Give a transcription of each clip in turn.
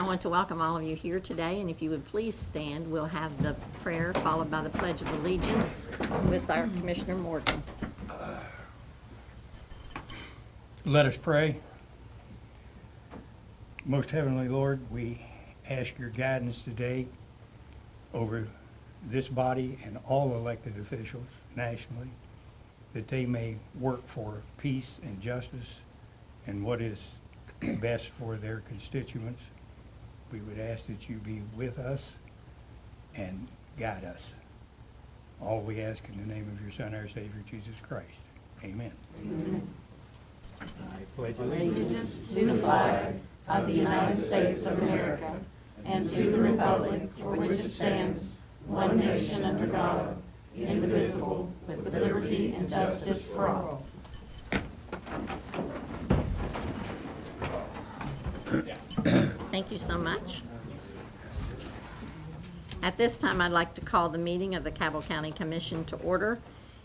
I want to welcome all of you here today, and if you would please stand, we'll have the prayer followed by the Pledge of Allegiance with our Commissioner Morgan. Let us pray. Most Heavenly Lord, we ask your guidance today over this body and all elected officials nationally, that they may work for peace and justice and what is best for their constituents. We would ask that you be with us and guide us. All we ask in the name of your Son, our Savior, Jesus Christ. Amen. Amen. I pledge allegiance Allegiance to the flag of the United States of America and to the republic for which it stands, one nation under God, indivisible, with liberty and justice for all. Thank you so much. At this time, I'd like to call the meeting of the Cabell County Commission to order,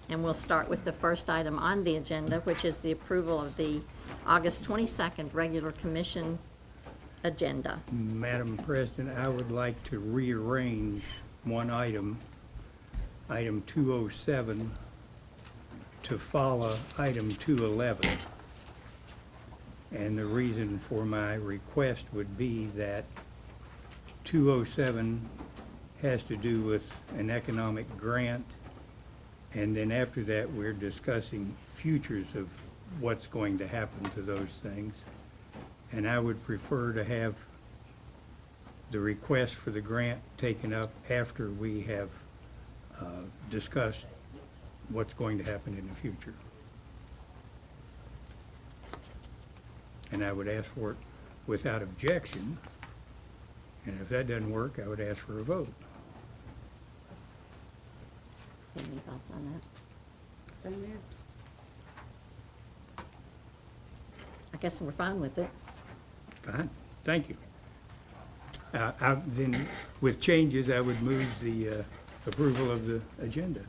and we'll start with the first item on the agenda, which is the approval of the August 22nd regular commission agenda. Madam President, I would like to rearrange one item, item 207, to follow item 211. And the reason for my request would be that 207 has to do with an economic grant, and then after that, we're discussing futures of what's going to happen to those things. And I would prefer to have the request for the grant taken up after we have discussed what's going to happen in the future. And I would ask for it without objection, and if that doesn't work, I would ask for a vote. Any thoughts on that? So moved. I guess we're fine with it. Fine, thank you. Then, with changes, I would move the approval of the agenda.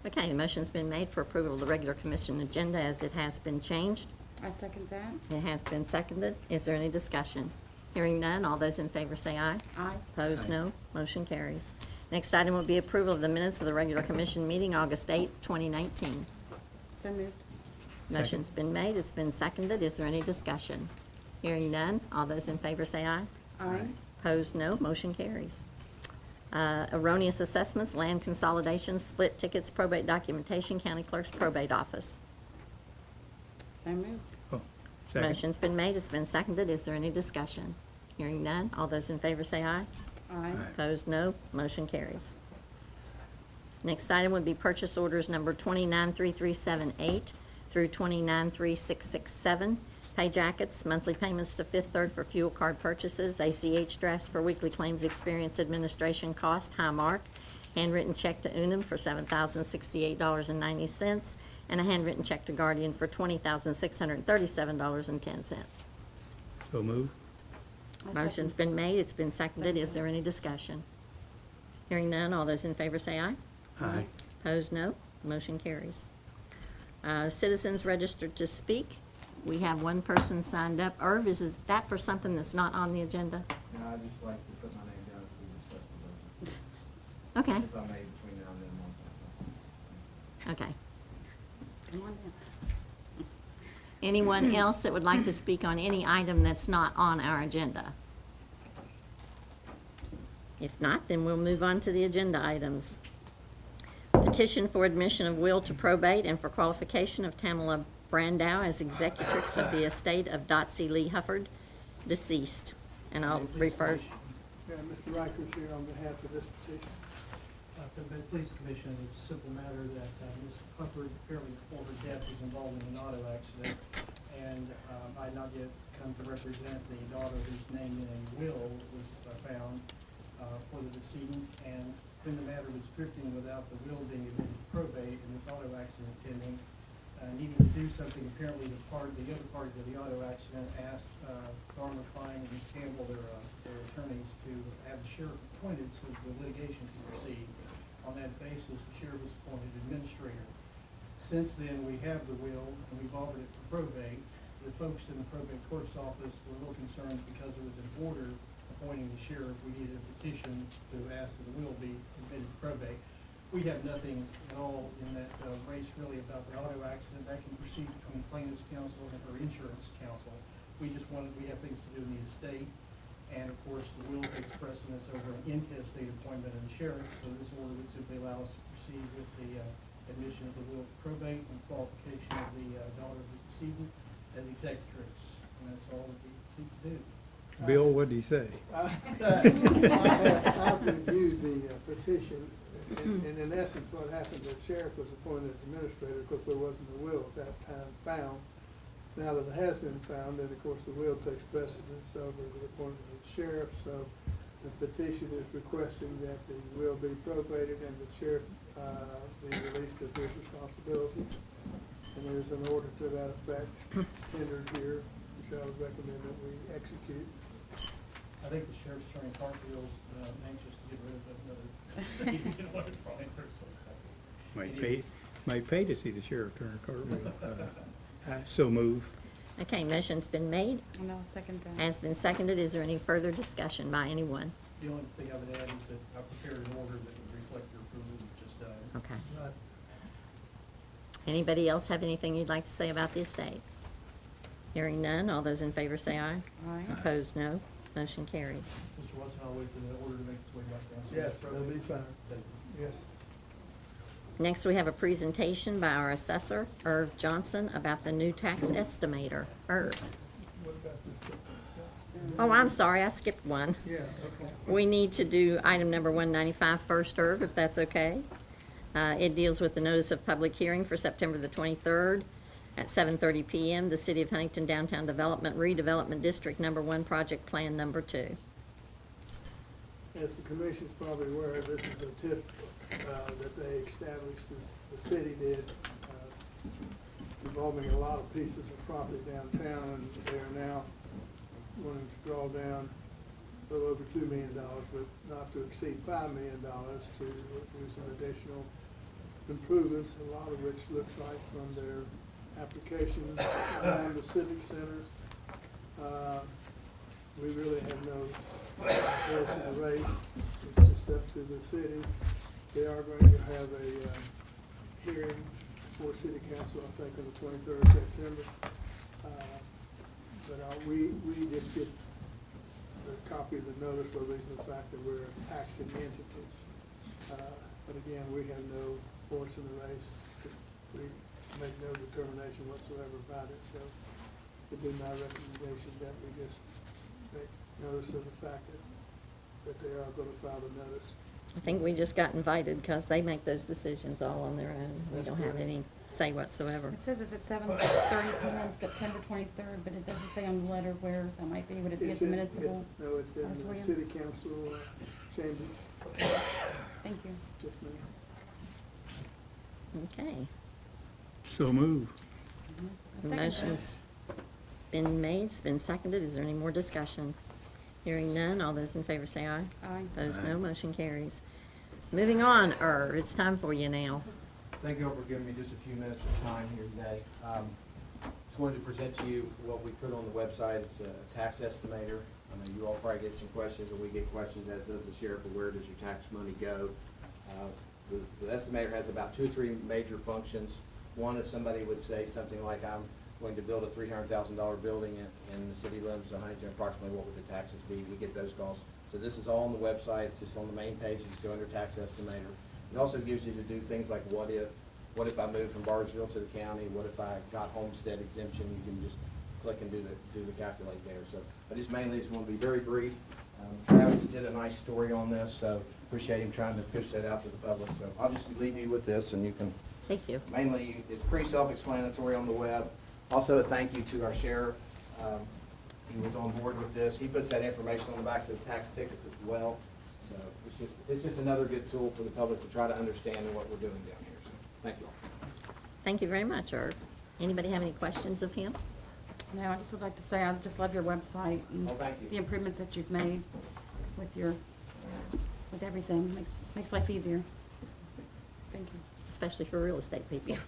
Okay, the motion's been made for approval of the regular commission agenda as it has been changed. I second that. It has been seconded. Is there any discussion? Hearing none, all those in favor say aye. Aye. Opposed, Aye. no. Motion carries. Next item will be approval of the minutes of the regular commission meeting, August 8th, 2019. So moved. Motion's been made, it's been seconded. Is there any discussion? Hearing none, all those in favor say aye. Aye. Opposed, no. Motion carries. Erroneous assessments, land consolidation, split tickets, probate documentation, county clerk's probate office. So moved. Oh, second. Motion's been made, it's been seconded. Is there any discussion? Hearing none, all those in favor say aye. Aye. Opposed, no. Motion carries. Next item would be purchase orders number 293378 through 293667. Pay jackets, monthly payments to Fifth Third for fuel card purchases, ACH drafts for weekly claims experience administration cost, Highmark, handwritten check to Unum for $7,068.90, and a handwritten check to Guardian for $20,637.10. So move. Motion's been made, it's been seconded. Is there any discussion? Hearing none, all those in favor say aye. Aye. Opposed, no. Motion carries. Citizens registered to speak. We have one person signed up. Irv, is that for something that's not on the agenda? No, I just like to put my name down if we discuss the budget. Okay, If I may, between now and then, once okay. Come on down. Anyone else that would like to speak on any item that's not on our agenda? If not, then we'll move on to the agenda items. Petition for admission of will to probate and for qualification of Tamala Brandow as executrix of the estate of Dotsie Lee Hufford, deceased. And I'll refer, Mr. Riker's here on behalf of this petition. May it please the commission, it's a simple matter that Ms. Hufford, apparently before her death, was involved in an auto accident, and I had not yet come to represent the daughter whose name in a will was found for the decedent, and when the matter was drifting without the will being admitted to probate and this auto accident pending, needing to do something, apparently the other party to the auto accident asked Garner Fine and Ms. Campbell, their attorneys, to have the sheriff appointed so that the litigation could proceed. On that basis, the sheriff was appointed administrator. Since then, we have the will, and we've offered it for probate. the folks in the probate clerk's office were a little concerned because there was an order appointing the sheriff. We needed a petition to ask that the will be admitted to probate. We have nothing at all in that race really about the auto accident. That can proceed between plaintiff's counsel and her insurance counsel. We have things to do in the estate. And of course, the will takes precedence over an intestate appointment of the sheriff. So this order would simply allow us to proceed with the admission of the will to probate and qualification of the daughter of the decedent as executrix. And that's all that we seek to do. Bill, what'd he say? I've reviewed the petition, and in essence, what happened, the sheriff was appointed as administrator because there wasn't a will at that time found. Now that it has been found, then of course the will takes precedence over the appointment of the sheriff, so the petition is requesting that the will be probated and the sheriff be released of his responsibility. And there's an order to that effect tendered here, which I would recommend that we execute. I think the sheriff's attorney Carfield's anxious to get rid of another. You know what, it's probably personal. Might pay to see the sheriff turn a car. I so move. Okay, motion's been made, And I'll second that. has been seconded. Is there any further discussion by anyone? The only thing I would add is that I prepared an order that would reflect your approval of just Okay. Right. Anybody else have anything you'd like to say about the estate? Hearing none, all those in favor say aye. Aye. Opposed, no. Motion carries. Mr. Watson, I'll wait for the order to make its way back down. Yes, that'll be fine. Thank you. Yes. Next, we have a presentation by our assessor, Irv Johnson, about the new tax estimator. Irv. What about this? Oh, I'm sorry, I skipped one. Yeah, okay. We need to do item number 195 first, Irv, if that's okay. It deals with the notice of public hearing for September the 23rd at 7:30 PM, the City of Huntington Downtown Development Redevelopment District Number 1, Project Plan Number 2. As the commission's probably aware, this is a TIF that they established, the city did, involving a lot of pieces of property downtown, and they are now wanting to draw down a little over $2 million, but not to exceed $5 million to do some additional improvements, a lot of which looks like from their applications around the civic center. We really have no voice in the race. It's just up to the city. They are going to have a hearing for city council, I think, on the 23rd of September. But we just get a copy of the notice by reason of the fact that we're a taxing entity. But again, we have no voice in the race. We make no determination whatsoever about it, so it'd be my recommendation that we just make notice of the fact that they are gonna file the notice. I think we just got invited because they make those decisions all on their own. We That's don't have correct. any say whatsoever. It says it's at 7:30 PM, September 23rd, but it doesn't say on the letter where that might be. Would it be at It's the in- municipal? No, it's in the auditorium? city council chambers, Thank you. just me. Okay. So move. I'll second that. Motion's been made, it's been seconded. Is there any more discussion? Hearing none, all those in favor say aye. Aye. Opposed, no. Motion carries. Moving on, Irv, it's time for you now. Thank you all for giving me just a few minutes of time here today. Just wanted to present to you what we put on the website. It's a tax estimator. I know you all probably get some questions, or we get questions, as does the sheriff, of where does your tax money go? The estimator has about 2 or 3 major functions. One, if somebody would say something like, I'm going to build a $300,000 building in the city limits of Huntington, approximately what would the taxes be? We get those calls. So this is all on the website. It's just on the main page. Just go under tax estimator. It also gives you to do things like what if I moved from Bardesville to the county? What if I got homestead exemption? You can just click and do the calculate there. So I just mainly just want to be very brief. Travis did a nice story on this, so appreciate him trying to push that out to the public. So I'll just leave you with this, and you can Thank you. mainly, it's pretty self-explanatory on the web. Also, a thank you to our sheriff. He was on board with this. He puts that information on the backs of the tax tickets as well. So it's just another good tool for the public to try to understand what we're doing down here. So thank you all. Thank you very much, Irv. Anybody have any questions of him? No, I just would like to say, I just love your website and Oh, thank you. the improvements that you've made with everything. Makes life easier. Thank you. Especially for real estate people.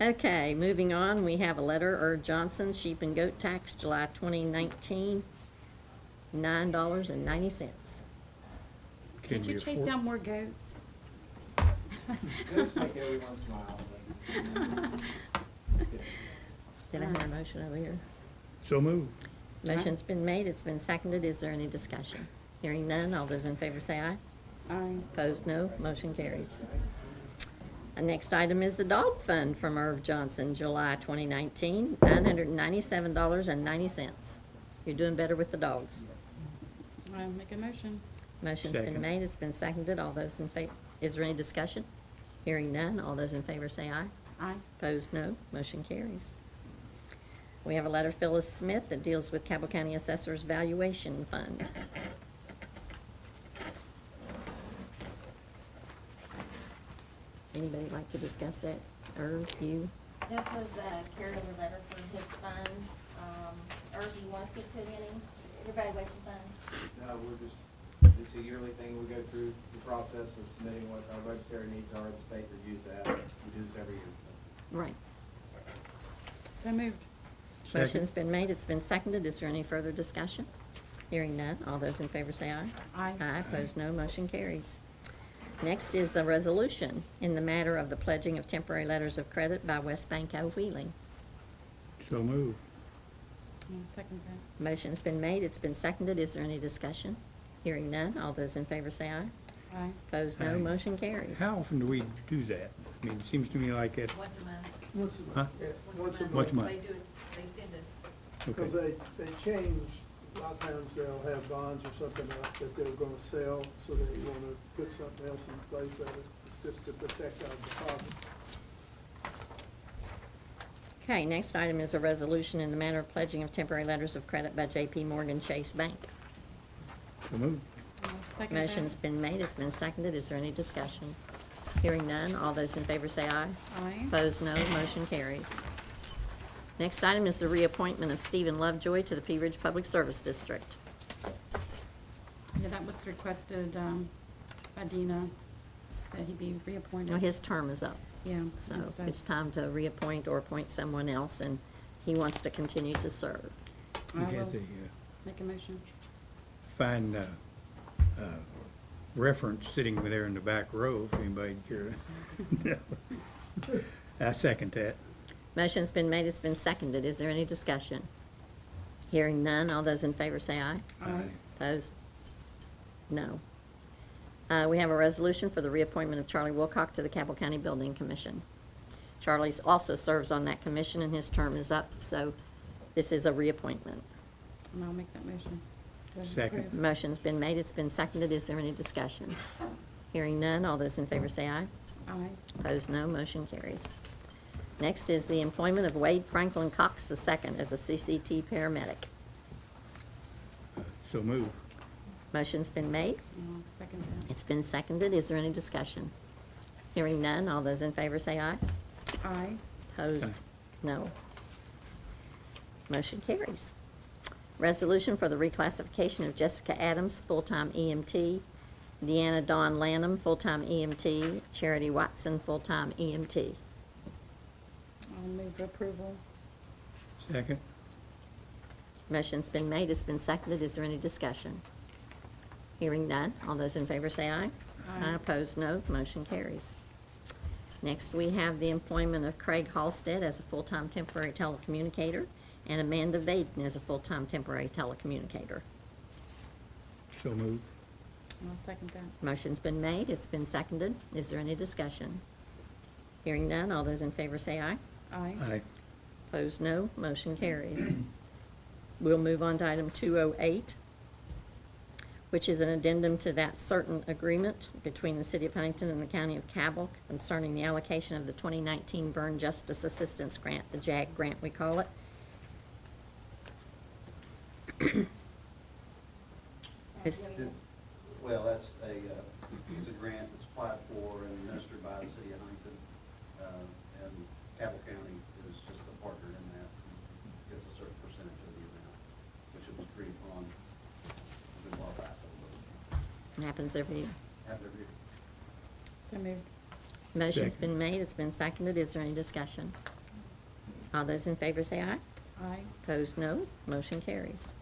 Okay, moving on, we have a letter, Irv Johnson, sheep and goat tax, July 2019, $9.90. Can Can't we you chase afford- down more goats? Just make everyone smile. Did I hear a motion over here? So moved. Motion's been made, it's been seconded, is there any discussion? Hearing none, all those in favor say aye. Aye. Opposed, no. Motion carries. The next item is the dog fund from Irv Johnson, July 2019, $997.90. You're doing better with the dogs. I'll make a motion. Motion's been Second. made, it's been seconded. All those in favor, is there any discussion? Hearing none, all those in favor say aye. Aye. Opposed, no. Motion carries. We have a letter Phyllis Smith that deals with Cabell County Assessor's Valuation Fund. Anybody like to discuss that? Irv, you? This is a carryover letter for his fund. Or do you want to speak to it any, your valuation fund? No, it's a yearly thing. We go through the process of submitting what our budgetary needs are. The state reviews that. We do this every year. Right. So moved. Second. Motion's been made, it's been seconded. Is there any further discussion? Hearing none, all those in favor say aye. Aye. Aye, opposed no, motion carries. Next is a resolution in the matter of the pledging of temporary letters of credit by West Banco Wheeling. So moved. I'll second that. Motion's been made, it's been seconded. Is there any discussion? Hearing none, all those in favor say aye. Aye. Opposed no, Aye. motion carries. How often do we do that? I mean, it seems to me like it, Once a month. Once a Huh? month, yeah, once a Once month. a month. They do it, they send us. Because okay. they change, a lot of times they'll have bonds or something else that they're gonna sell, so they wanna put something else in place of it. It's just to protect our deposits. Okay, next item is a resolution in the matter of pledging of temporary letters of credit by J.P. Morgan Chase Bank. So moved. I'll second that. Motion's been made, it's been seconded. Is there any discussion? Hearing none, all those in favor say aye. Aye. Opposed, no. Motion carries. Next item is the reappointment of Stephen Lovejoy to the Pea Ridge Public Service District. Yeah, that was requested, by Dina, that he be reappointed. Now, his term is up, Yeah. so and so it's time to reappoint or appoint someone else, and he wants to continue to serve. He I has will a make a motion. fine reference sitting there in the back row, if anybody care. I second that. Motion's been made, it's been seconded. Is there any discussion? Hearing none, all those in favor say aye. Aye. Opposed? No. We have a resolution for the reappointment of Charlie Wilcock to the Cabell County Building Commission. Charlie also serves on that commission, and his term is up, so this is a reappointment. And I'll make that motion. to Second. approve. Motion's been made, it's been seconded. Is there any discussion? Hearing none, all those in favor say aye. Aye. Opposed, no. Motion carries. Next is the employment of Wade Franklin Cox II as a CCT paramedic. So moved. Motion's been made, And I'll second that. it's been seconded. Is there any discussion? Hearing none, all those in favor say aye. Aye. Opposed? Aye. No. Motion carries. Resolution for the reclassification of Jessica Adams, full-time EMT, Deanna Dawn Lanham, full-time EMT, Charity Watson, full-time EMT. I'll move for approval. Second. Motion's been made, it's been seconded. Is there any discussion? Hearing none, all those in favor say aye. Aye. Opposed, no. Motion carries. Next, we have the employment of Craig Halstead as a full-time temporary telecommunicator and Amanda Vaden as a full-time temporary telecommunicator. So moved. And I'll second that. Motion's been made, it's been seconded. Is there any discussion? Hearing none, all those in favor say aye. Aye. Aye. Opposed, no. Motion carries. We'll move on to item 208, which is an addendum to that certain agreement between the City of Huntington and the County of Cabell concerning the allocation of the 2019 Burn Justice Assistance Grant, the JAG grant we call it. It's- Well, that's it's a grant that's applied for and administered by the city of Huntington, and Cabell County is just a partner in that, gets a certain percentage of the amount, which it was agreed upon a good while back. It happens every year. Have every year. So moved. Motion's Second. been made, it's been seconded. Is there any discussion? All those in favor say aye. Aye. Opposed, no. Motion carries.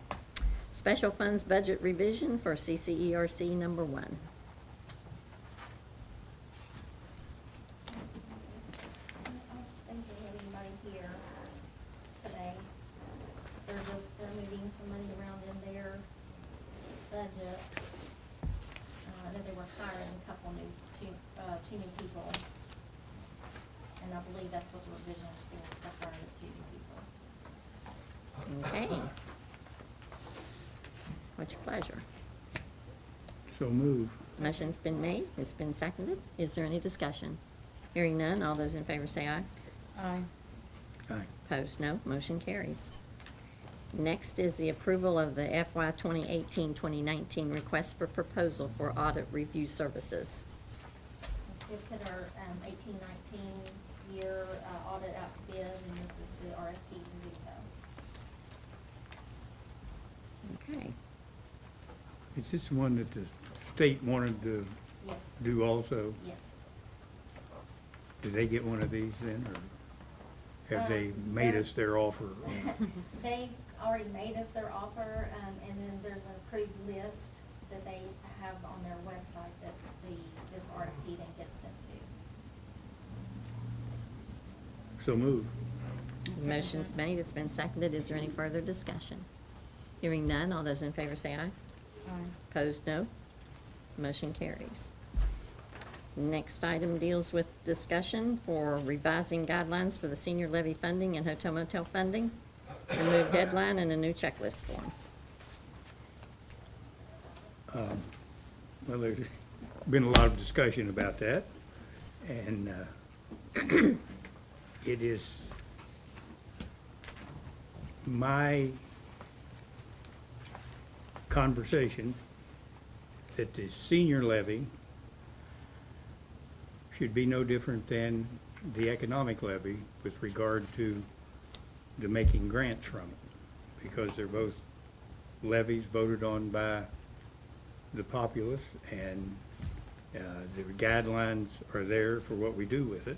Special Funds Budget Revision for CCERC number 1. I don't think they have anybody here today. They're moving some money around in their budget. That they were hiring a couple two new people. And I believe that's what the revision is for, to hire the 2 new people. Okay. What's your pleasure? So move. Motion's been made, it's been seconded. Is there any discussion? Hearing none, all those in favor say aye. Aye. Aye. Opposed, no. Motion carries. Next is the approval of the FY 2018-2019 request for proposal for audit review services. We put our 18-19 year audit out to bid, and this is the RFP to do so. Okay. Is this one that the state wanted to Yes, do also? yes. Did they get one of these then, or have they made us their offer? They've already made us their offer, and then there's an approved list that they have on their website that this RFP then gets sent to. So move. Motion's made, it's been seconded. Is there any further discussion? Hearing none, all those in favor say aye. Aye. Opposed, no. Motion carries. Next item deals with discussion for revising guidelines for the senior levy funding and hotel motel funding, remove deadline, and a new checklist form. Well, there's been a lot of discussion about that, and it is my conversation that the senior levy should be no different than the economic levy with regard to the making grants from it, because they're both levies voted on by the populace, and the guidelines are there for what we do with it.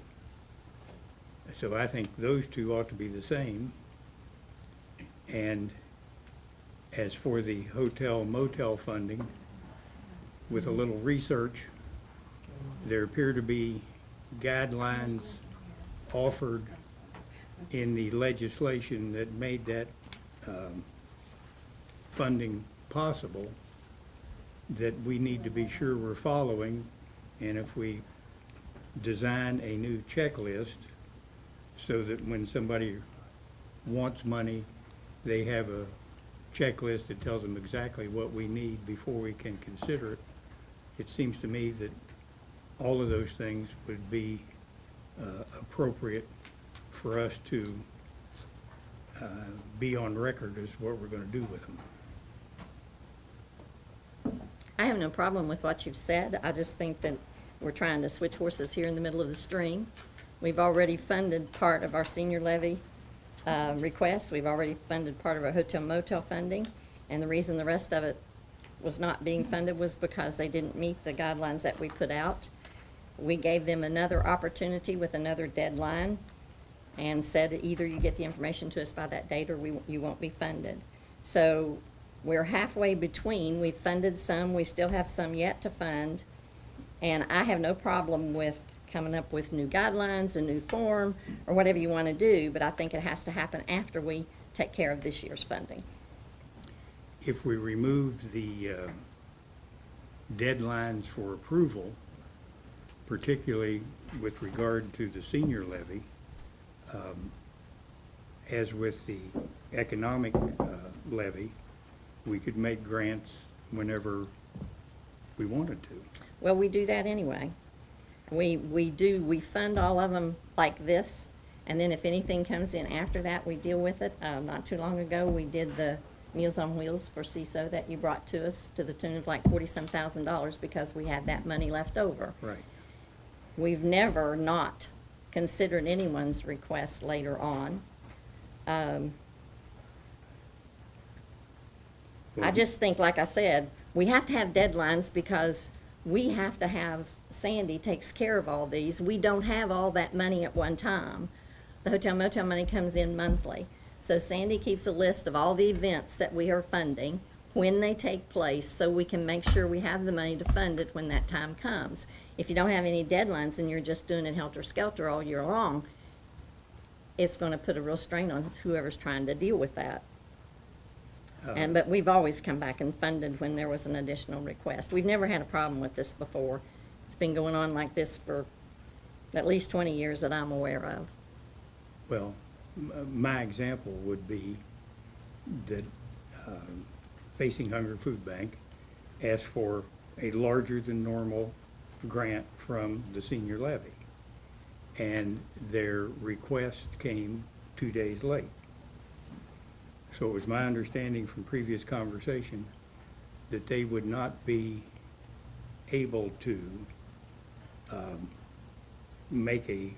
So I think those two ought to be the same. And as for the hotel motel funding, with a little research, there appear to be guidelines offered in the legislation that made that funding possible that we need to be sure we're following. And if we design a new checklist so that when somebody wants money, they have a checklist that tells them exactly what we need before we can consider it, it seems to me that all of those things would be appropriate for us to be on record as what we're going to do with them. I have no problem with what you've said. I just think that we're trying to switch horses here in the middle of the stream. We've already funded part of our senior levy request. We've already funded part of our hotel motel funding. And the reason the rest of it was not being funded was because they didn't meet the guidelines that we put out. We gave them another opportunity with another deadline and said either you get the information to us by that date or you won't be funded. So we're halfway between. We've funded some, we still have some yet to fund. And I have no problem with coming up with new guidelines, a new form, or whatever you want to do, but I think it has to happen after we take care of this year's funding. If we remove the deadlines for approval, particularly with regard to the senior levy, as with the economic levy, we could make grants whenever we wanted to. Well, we do that anyway. We fund all of them like this, and then if anything comes in after that, we deal with it. Not too long ago, we did the Meals on Wheels for CISO that you brought to us to the tune of like $40-some thousand because we had that money left over. Right. We've never not considered anyone's request later on. I just think, like I said, we have to have deadlines because we have to have, Sandy takes care of all these. We don't have all that money at one time. The hotel motel money comes in monthly. So Sandy keeps a list of all the events that we are funding, when they take place, so we can make sure we have the money to fund it when that time comes. If you don't have any deadlines and you're just doing it helter-skelter all year long, it's gonna put a real strain on whoever's trying to deal with that. But we've always come back and funded when there was an additional request. We've never had a problem with this before. It's been going on like this for at least 20 years that I'm aware of. Well, my example would be that Facing Hunger Food Bank asked for a larger than normal grant from the senior levy. And their request came 2 days late. So it was my understanding from previous conversation that they would not be able to make a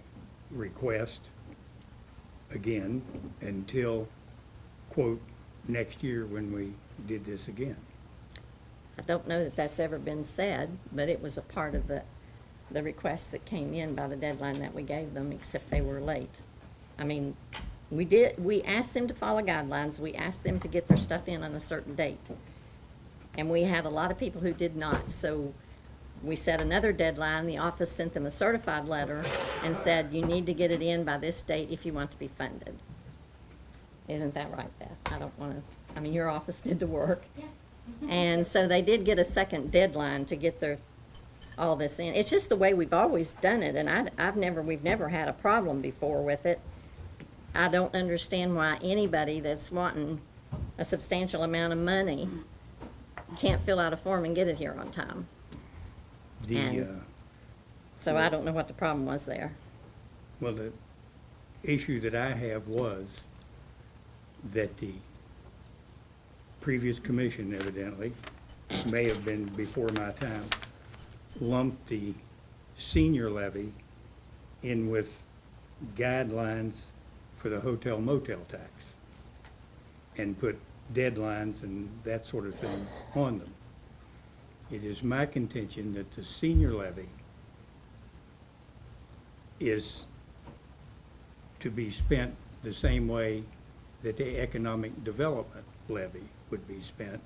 request again until, quote, next year when we did this again. I don't know that that's ever been said, but it was a part of the requests that came in by the deadline that we gave them, except they were late. I mean, we asked them to follow guidelines, we asked them to get their stuff in on a certain date. And we had a lot of people who did not, so we set another deadline, the office sent them a certified letter and said, you need to get it in by this date if you want to be funded. Isn't that right, Beth? I don't wanna, I mean, your office did the work. Yeah. And so they did get a second deadline to get all this in. It's just the way we've always done it, and we've never had a problem before with it. I don't understand why anybody that's wanting a substantial amount of money can't fill out a form and get it here on time. The, So I don't know what the problem was there. well, the issue that I have was that the previous commission evidently, may have been before my time, lumped the senior levy in with guidelines for the hotel motel tax and put deadlines and that sort of thing on them. It is my contention that the senior levy is to be spent the same way that the economic development levy would be spent,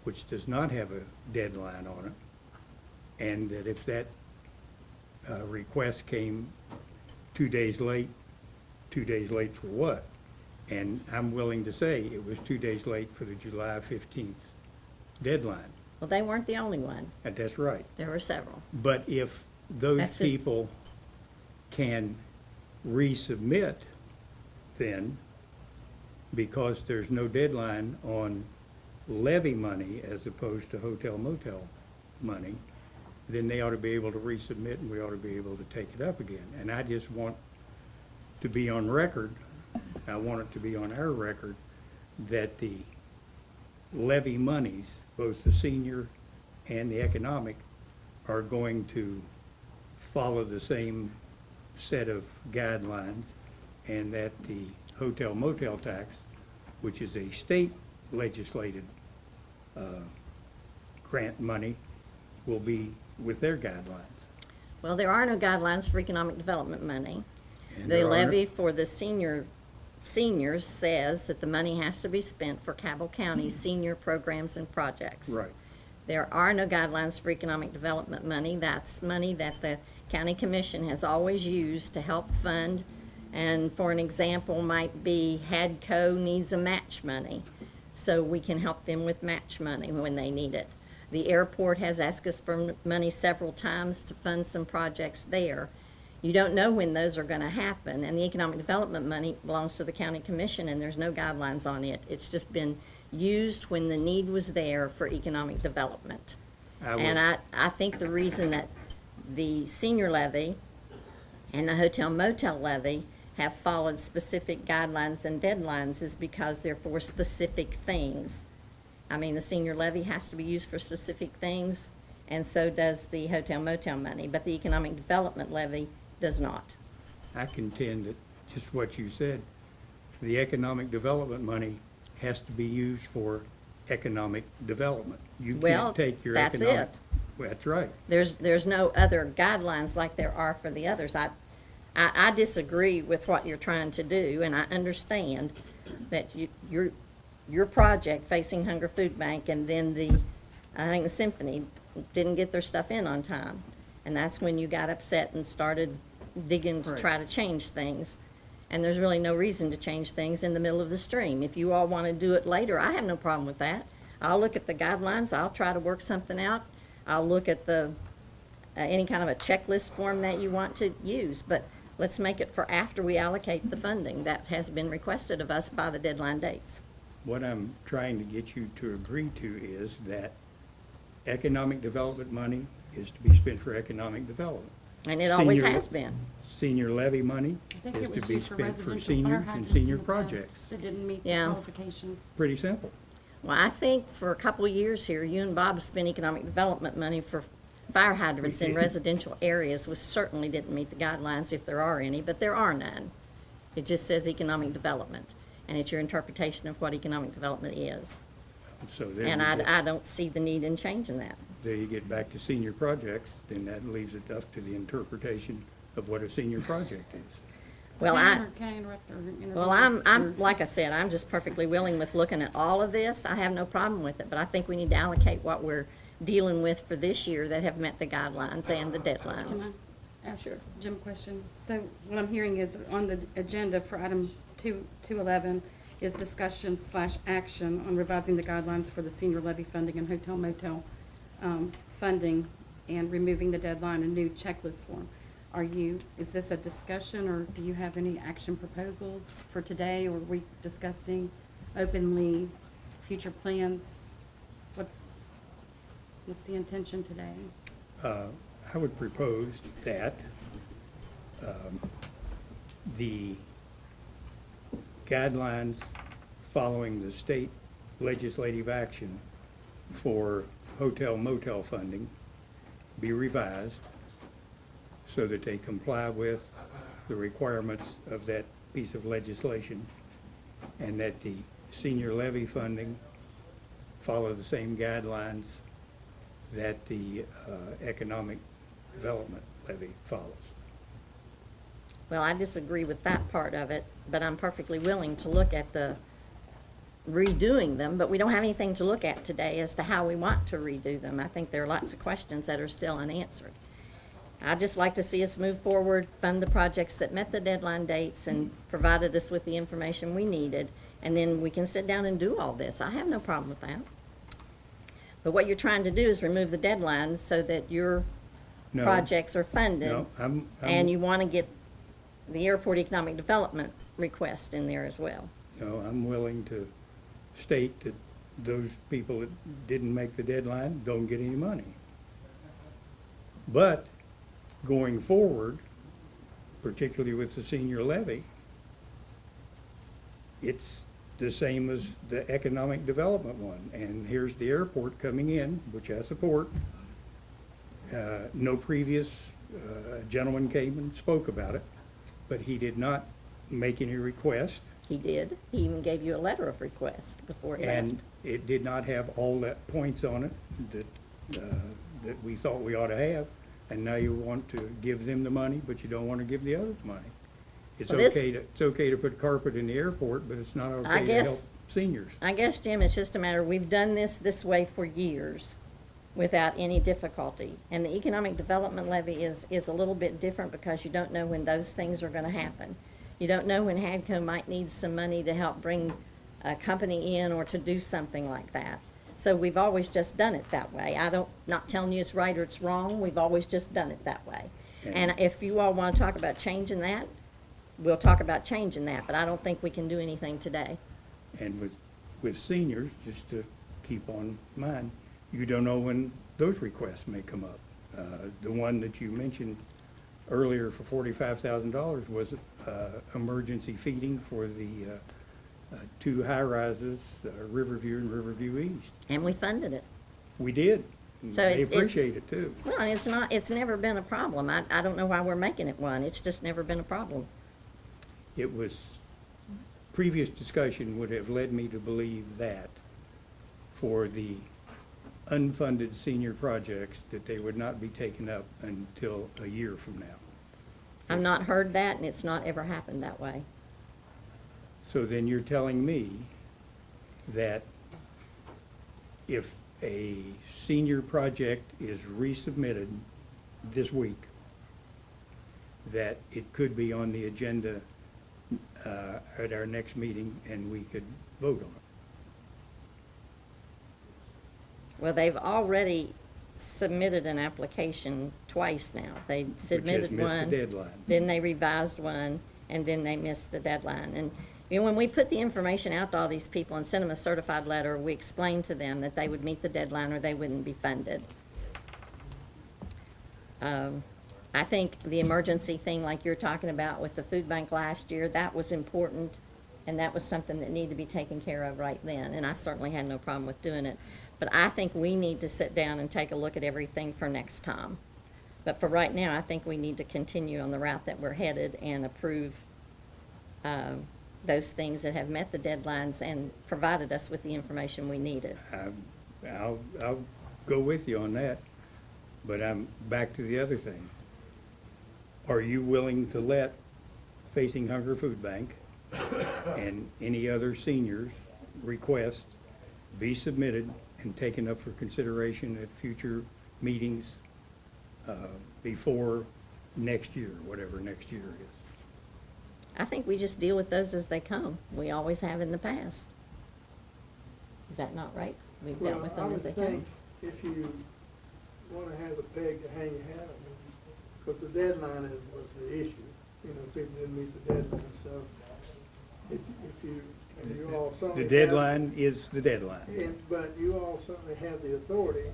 which does not have a deadline on it. And that if that request came 2 days late, 2 days late for what? And I'm willing to say it was 2 days late for the July 15th deadline. Well, they weren't the only one. And that's right. There were several. But if those That's just- people can resubmit, then, because there's no deadline on levy money as opposed to hotel motel money, then they ought to be able to resubmit and we ought to be able to take it up again. And I just want to be on record, I want it to be on our record, that the levy monies, both the senior and the economic, are going to follow the same set of guidelines, and that the hotel motel tax, which is a state legislated grant money, will be with their guidelines. Well, there are no guidelines for economic development money. And The there are no- levy for the seniors says that the money has to be spent for Cabell County's senior programs and projects. Right. There are no guidelines for economic development money. That's money that the county commission has always used to help fund. And for an example might be HADCO needs a match money, so we can help them with match money when they need it. The airport has asked us for money several times to fund some projects there. You don't know when those are gonna happen, and the economic development money belongs to the county commission, and there's no guidelines on it. It's just been used when the need was there for economic development. And I think the reason that the senior levy and the hotel motel levy have followed specific guidelines and deadlines is because they're for specific things. I mean, the senior levy has to be used for specific things, and so does the hotel motel money, but the economic development levy does not. I contend that, just what you said, the economic development money has to be used for economic development. You Well, can't take your that's economic. it. That's right. There's no other guidelines like there are for the others. I disagree with what you're trying to do, and I understand that your project facing Hunger Food Bank and then I think the Symphony didn't get their stuff in on time. And that's when you got upset and started digging to try to change things. And there's really no reason to change things in the middle of the stream. If you all want to do it later, I have no problem with that. I'll look at the guidelines, I'll try to work something out. I'll look at any kind of a checklist form that you want to use, but let's make it for after we allocate the funding that has been requested of us by the deadline dates. What I'm trying to get you to agree to is that economic development money is to be spent for economic development. And it always Senior- has been. Senior levy money I think is it to was be used for spent for residential fire seniors and hydrants senior in the past projects. that didn't meet the Yeah. qualifications. Pretty simple. Well, I think for a couple of years here, you and Bob spent economic development money for fire hydrants We in did. residential areas, which certainly didn't meet the guidelines if there are any, but there are none. It just says economic development, and it's your interpretation of what economic development is. So there And you get- I don't see the need in changing that. there you get back to senior projects, then that leaves it up to the interpretation of what a senior project is. Well, Can I interrupt or intervene? Well, Or- I'm, like I said, I'm just perfectly willing with looking at all of this. I have no problem with it, but I think we need to allocate what we're dealing with for this year that have met the guidelines and the deadlines. Can I ask Jim a question? So what I'm hearing is on the agenda for item 211 is discussion / action on revising the guidelines for the senior levy funding and hotel motel funding and removing the deadline and new checklist form. Is this a discussion, or do you have any action proposals for today, or are we discussing openly future plans? What's the intention today? I would propose that the guidelines following the state legislative action for hotel motel funding be revised so that they comply with the requirements of that piece of legislation, and that the senior levy funding follow the same guidelines that the economic development levy follows. Well, I disagree with that part of it, but I'm perfectly willing to look at the redoing them, but we don't have anything to look at today as to how we want to redo them. I think there are lots of questions that are still unanswered. I'd just like to see us move forward, fund the projects that met the deadline dates and provided us with the information we needed, and then we can sit down and do all this. I have no problem with that. But what you're trying to do is remove the deadlines so that your No. projects are funded. No, And you want to get the airport economic development request in there as well. No, I'm willing to state that those people that didn't make the deadline don't get any money. But going forward, particularly with the senior levy, it's the same as the economic development one. And here's the airport coming in, which I support. No previous gentleman came and spoke about it, but he did not make any request. He did. He even gave you a letter of request before he left. And it did not have all that points on it that we thought we ought to have. And now you want to give them the money, but you don't want to give the others money. It's Well, this- it's okay to put carpet in the airport, but it's not I okay to help guess- seniors. I guess, Jim, it's just a matter, we've done this way for years without any difficulty. And the economic development levy is a little bit different because you don't know when those things are gonna happen. You don't know when HADCO might need some money to help bring a company in or to do something like that. So we've always just done it that way. Not telling you it's right or it's wrong, we've always just done it that way. And if you all wanna talk about changing that, we'll talk about changing that, but I don't think we can do anything today. And with seniors, just to keep on mind, you don't know when those requests may come up. The one that you mentioned earlier for $45,000 was emergency feeding for the two high-rises, Riverview and Riverview East. And we funded it. We did. So They it's- appreciate it too. Well, it's never been a problem. I don't know why we're making it one. It's just never been a problem. It was, previous discussion would have led me to believe that for the unfunded senior projects, that they would not be taken up until a year from now. I've not heard that, and it's not ever happened that way. So then you're telling me that if a senior project is resubmitted this week, that it could be on the agenda at our next meeting and we could vote on it? Well, they've already submitted an application twice now. They submitted Which has one. missed the deadline. Then they revised one, and then they missed the deadline. And, you know, when we put the information out to all these people and sent them a certified letter, we explained to them that they would meet the deadline or they wouldn't be funded. I think the emergency thing like you're talking about with the food bank last year, that was important, and that was something that needed to be taken care of right then, and I certainly had no problem with doing it. But I think we need to sit down and take a look at everything for next time. But for right now, I think we need to continue on the route that we're headed and approve those things that have met the deadlines and provided us with the information we needed. I'll go with you on that, but I'm back to the other thing. Are you willing to let Facing Hunger Food Bank and any other seniors' request be submitted and taken up for consideration at future meetings before next year, whatever next year is? I think we just deal with those as they come. We always have in the past. Is that not right? We've dealt with them as they Well, I come. would think if you wanna have a peg to hang your hat on, because the deadline was the issue, you know, people didn't meet the deadline, so if you, and you all certainly The have- deadline is the deadline. But you all certainly have the authority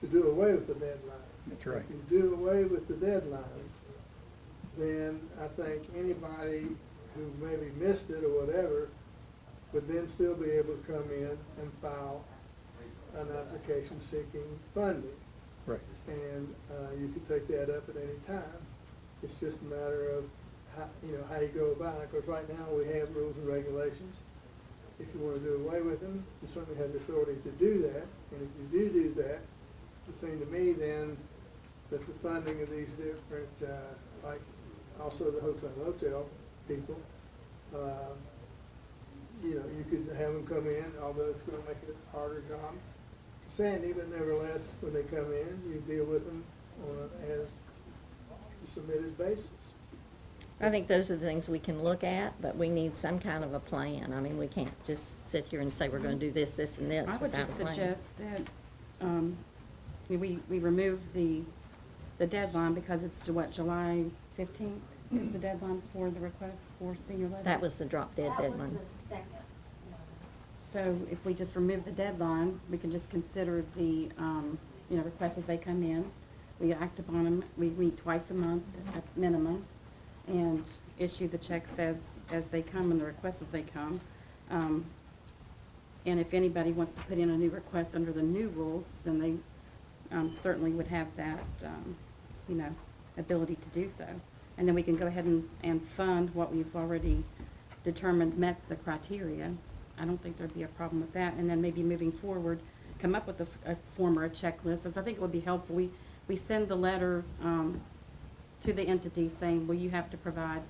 to do away with the deadline. That's right. If you do away with the deadline, then I think anybody who maybe missed it or whatever would then still be able to come in and file an application seeking funding. Right. And you could take that up at any time. It's just a matter of how, you know, how you go about it. Because right now, we have rules and regulations. If you want to do away with them, you certainly have the authority to do that. And if you do that, it seems to me then that the funding of these different, like also the hotel motel people, you know, you could have them come in, although it's going to make it a harder job. Sandy, but nevertheless, when they come in, you deal with them on an as submitted basis. I think those are the things we can look at, but we need some kind of a plan. I mean, we can't just sit here and say we're gonna do this, this, and this I would without a just plan. suggest that, we remove the deadline because it's July 15th is the deadline for the request for senior living. That was the drop dead deadline. That was the second one. So if we just remove the deadline, we can just consider the, requests as they come in. We act upon them, we meet twice a month at minimum, and issue the checks as they come and the requests as they come. And if anybody wants to put in a new request under the new rules, then they certainly would have that, ability to do so. And then we can go ahead and fund what we've already determined met the criteria. I don't think there'd be a problem with that. And then maybe moving forward, come up with a form or a checklist, as I think it would be helpful. We send the letter to the entity saying, well, you have to provide,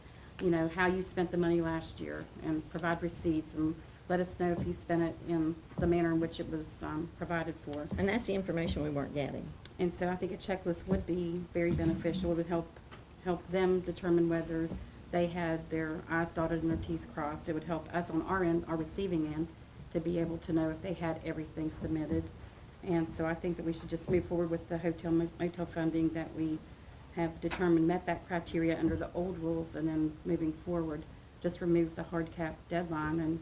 how you spent the money last year, and provide receipts, and let us know if you spent it in the manner in which it was provided for. And that's the information we weren't getting. And so I think a checklist would be very beneficial. It would help them determine whether they had their I's dotted and their T's crossed. It would help us on our end, our receiving end, to be able to know if they had everything submitted. And so I think that we should just move forward with the hotel motel funding that we have determined met that criteria under the old rules, and then moving forward, just remove the hard cap deadline and,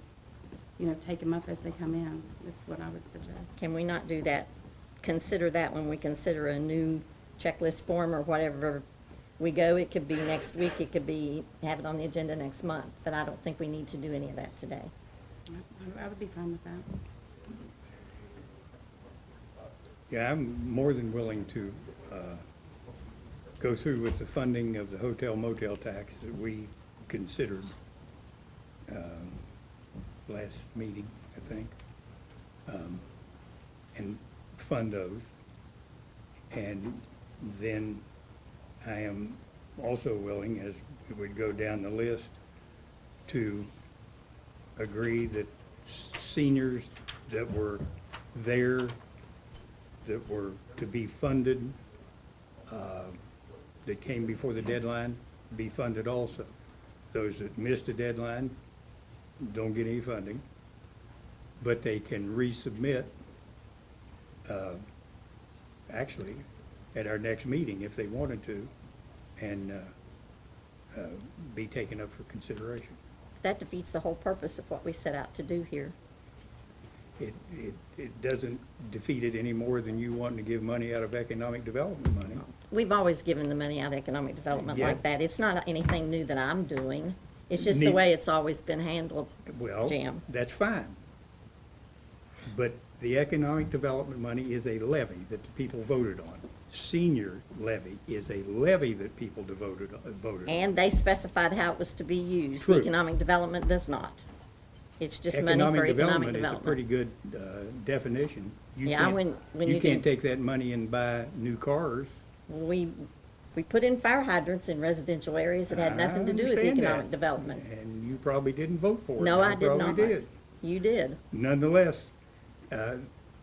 take them up as they come in, is what I would suggest. Can we not do that? Consider that when we consider a new checklist form or whatever we go. It could be next week, it could be, have it on the agenda next month, but I don't think we need to do any of that today. I would be fine with that. Yeah, I'm more than willing to go through with the funding of the hotel motel tax that we considered last meeting, I think. And fund those. And then I am also willing, as we would go down the list, to agree that seniors that were there, that were to be funded, that came before the deadline, be funded also. Those that missed the deadline don't get any funding, but they can resubmit, actually, at our next meeting if they wanted to, and be taken up for consideration. That defeats the whole purpose of what we set out to do here. It doesn't defeat it any more than you wanting to give money out of economic development money. We've always given the money out of economic development Yeah. like that. It's not anything new that I'm doing. It's just the Neat. way it's always been handled, Well, Jim. that's fine. But the economic development money is a levy that the people voted on. Senior levy is a levy that people voted on. And they specified how it was to be used. True. Economic development does not. It's just money for economic Is a pretty development. good definition. You Yeah, can't- when you you can't do- take that money and buy new cars. We put in fire hydrants in residential areas that had nothing to do with I understand economic that. development. And you probably didn't vote for it. No, I did probably not. did. You did. Nonetheless,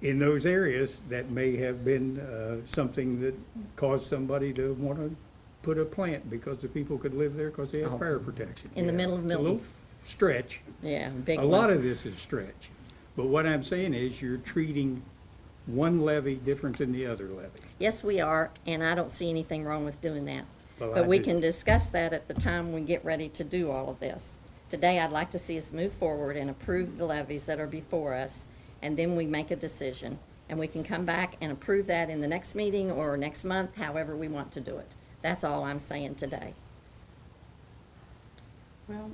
in those areas, that may have been something that caused somebody to want to put a plant because the people could live there because they had Oh. fire protection. In the Yeah, middle of it's a little Milton. stretch. Yeah, big A one. lot of this is stretch. But what I'm saying is you're treating one levy different than the other levy. Yes, we are, and I don't see anything wrong with doing that. Well, But I we do. can discuss that at the time we get ready to do all of this. Today, I'd like to see us move forward and approve the levies that are before us, and then we make a decision. And we can come back and approve that in the next meeting or next month, however we want to do it. That's all I'm saying today. Well,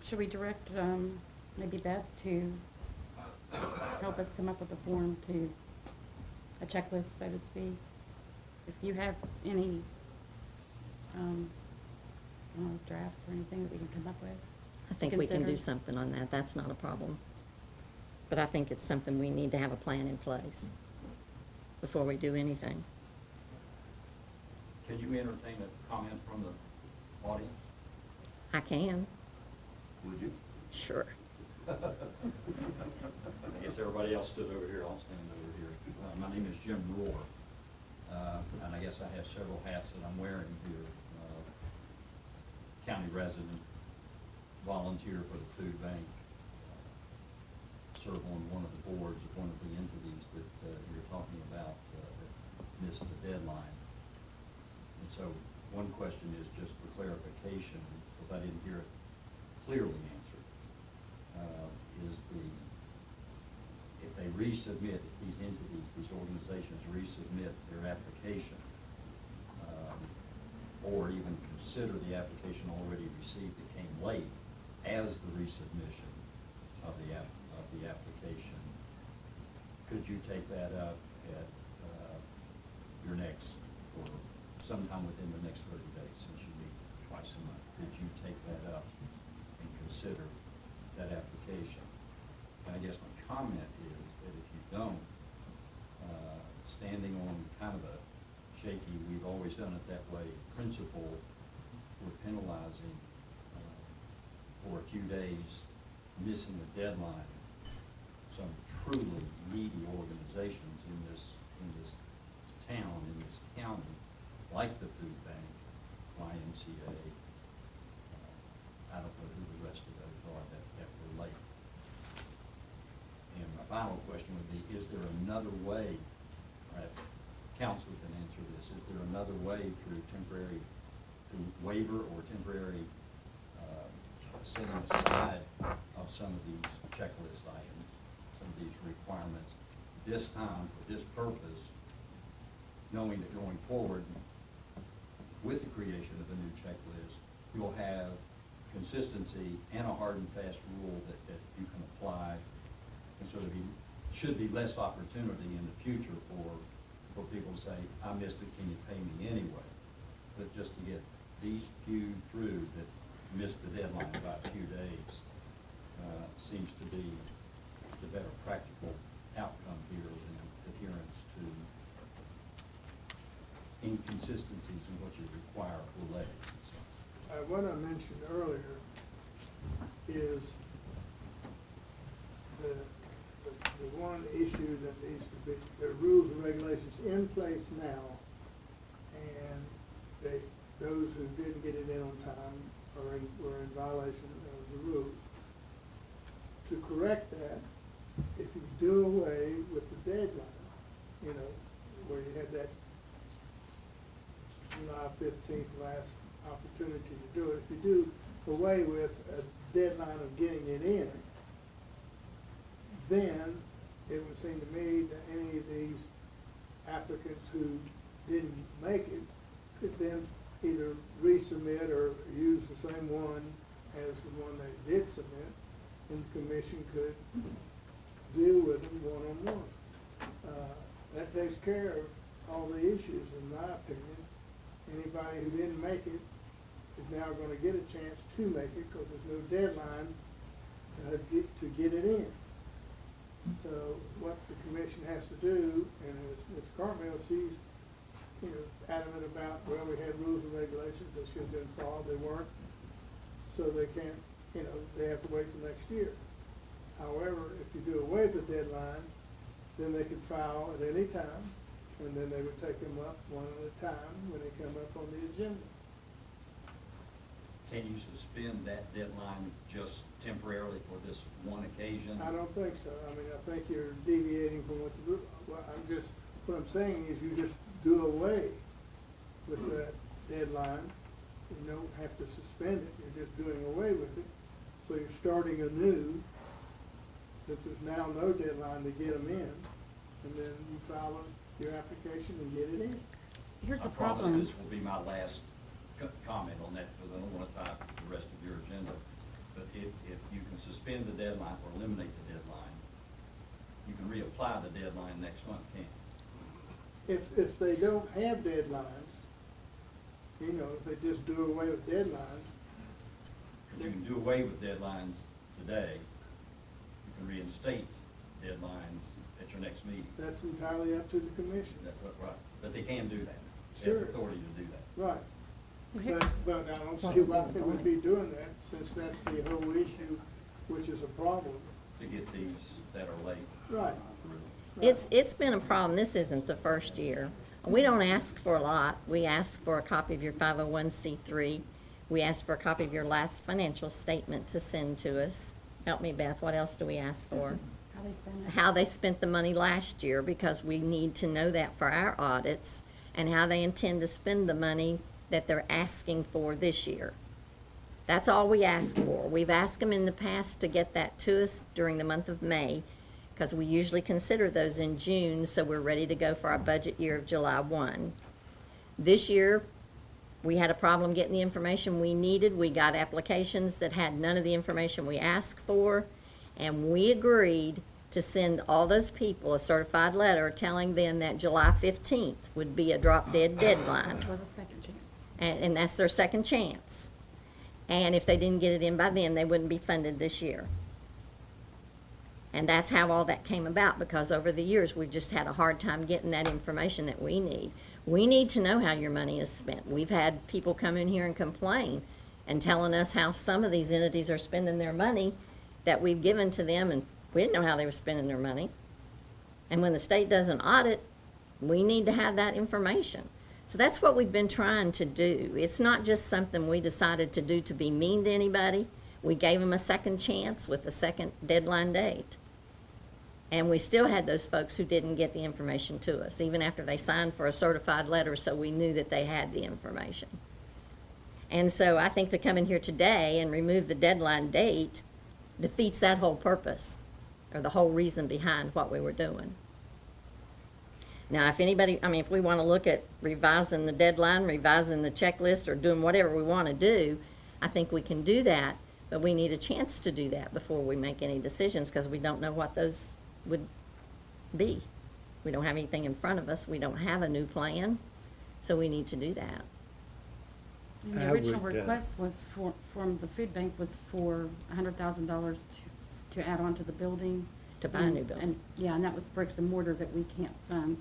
should we direct, maybe Beth to help us come up with a form to, a checklist, so to speak? If you have any, I don't know, drafts or anything that we can come up with? I think we can do Consider. something on that. That's not a problem. But I think it's something we need to have a plan in place before we do anything. Can you entertain a comment from the audience? I can, Would you? sure. I guess everybody else stood over here, I'll stand over here. My name is Jim Rohr, and I guess I have several hats that I'm wearing here. County resident, volunteer for the food bank, serve on one of the boards of one of the entities that you're talking about that missed the deadline. And so one question is just for clarification, because I didn't hear it clearly answered, is if they resubmit, if these entities, these organizations resubmit their application, or even consider the application already received that came late as the resubmission of the application, could you take that up at your next, or sometime within the next 30 days, since you meet twice a month? Could you take that up and consider that application? And I guess my comment is that if you don't, standing on kind of a shaky, we've always done it that way, principle, we're penalizing for a few days, missing the deadline, some truly needy organizations in this town, in this county, like the food bank, YMCA, I don't know who the rest of those are that were late. And my final question would be, is there another way, council can answer this, is there another way through waiver or temporary setting aside of some of these checklist items, some of these requirements, this time for this purpose, knowing that going forward with the creation of a new checklist, you'll have consistency and a hard and fast rule that you can apply, and so should be less opportunity in the future for people to say, I missed it, can you pay me anyway? But just to get these few through that missed the deadline by a few days seems to be the better practical outcome here than adherence to inconsistencies in what you require for levy. What I mentioned earlier is the one issue that needs to be, there are rules and regulations in place now, and those who didn't get it in on time were in violation of the rules. To correct that, if you do away with the deadline, you know, where you had that July 15th last opportunity to do it, if you do away with a deadline of getting it in, then it would seem to me that any of these applicants who didn't make it could then either resubmit or use the same one as the one they did submit, and the commission could deal with them one-on-one. That takes care of all the issues, in my opinion. Anybody who didn't make it is now gonna get a chance to make it, because there's no deadline to get it in. So what the commission has to do, and as Ms. Cartmell, she's, you know, adamant about, well, we had rules and regulations that should have been followed, they weren't, so they can't, you know, they have to wait till next year. However, if you do away with the deadline, then they could file at any time, and then they would take them up one at a time when they come up on the agenda. Can you suspend that deadline just temporarily for this one occasion? I don't think so. I mean, I think you're deviating from what the, well, what I'm saying is you just do away with that deadline. You don't have to suspend it, you're just doing away with it. So you're starting anew, since there's now no deadline to get them in, and then you file your application and get it in. Here's the I promise problem. this will be my last comment on that, because I don't want to tie up the rest of your agenda. But if you can suspend the deadline or eliminate the deadline, you can reapply the deadline next month, can't you? If they don't have deadlines, you know, if they just do away with deadlines, If you can do away with deadlines today, you can reinstate deadlines at your next meeting. that's entirely up to the commission. Right, but they can do that. They have Sure. authority to do that. Right. Well, here- But I don't see why they would be doing that, since that's the whole issue, which is a problem. To get these that are late Right. through. It's been a problem. This isn't the first year. We don't ask for a lot. We ask for a copy of your 501c3. We ask for a copy of your last financial statement to send to us. Help me, Beth, what else do we ask for? How they spend it. How they spent the money last year, because we need to know that for our audits, and how they intend to spend the money that they're asking for this year. That's all we ask for. We've asked them in the past to get that to us during the month of May, because we usually consider those in June, so we're ready to go for our budget year of July 1. This year, we had a problem getting the information we needed. We got applications that had none of the information we asked for, and we agreed to send all those people a certified letter telling them that July 15th would be a drop-dead deadline. It was a second chance. And that's their second chance. And if they didn't get it in by then, they wouldn't be funded this year. And that's how all that came about, because over the years, we've just had a hard time getting that information that we need. We need to know how your money is spent. We've had people come in here and complain and telling us how some of these entities are spending their money that we've given to them, and we didn't know how they were spending their money. And when the state does an audit, we need to have that information. So that's what we've been trying to do. It's not just something we decided to do to be mean to anybody. We gave them a second chance with a second deadline date. And we still had those folks who didn't get the information to us, even after they signed for a certified letter, so we knew that they had the information. And so I think to come in here today and remove the deadline date defeats that whole purpose, or the whole reason behind what we were doing. Now, if anybody, if we want to look at revising the deadline, revising the checklist, or doing whatever we want to do, I think we can do that, but we need a chance to do that before we make any decisions, because we don't know what those would be. We don't have anything in front of us. We don't have a new plan, so we need to do that. And the I original would, request was from the food bank was for $100,000 to add on to the building. To buy a new building. And, yeah, and that was bricks and mortar that we can't fund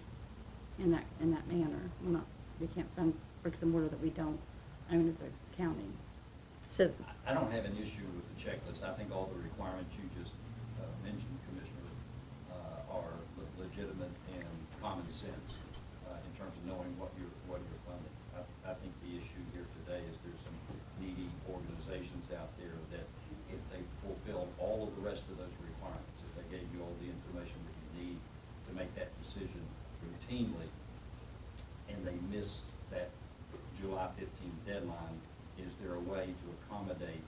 in that manner. We're not, We can't fund bricks and mortar that we don't own as a county. So, I don't have an issue with the checklist. I think all the requirements you just mentioned, Commissioner, are legitimate and common sense in terms of knowing what you're funding. I think the issue here today is there's some needy organizations out there that if they fulfilled all of the rest of those requirements, if they gave you all the information that you need to make that decision routinely, and they missed that July 15th deadline, is there a way to accommodate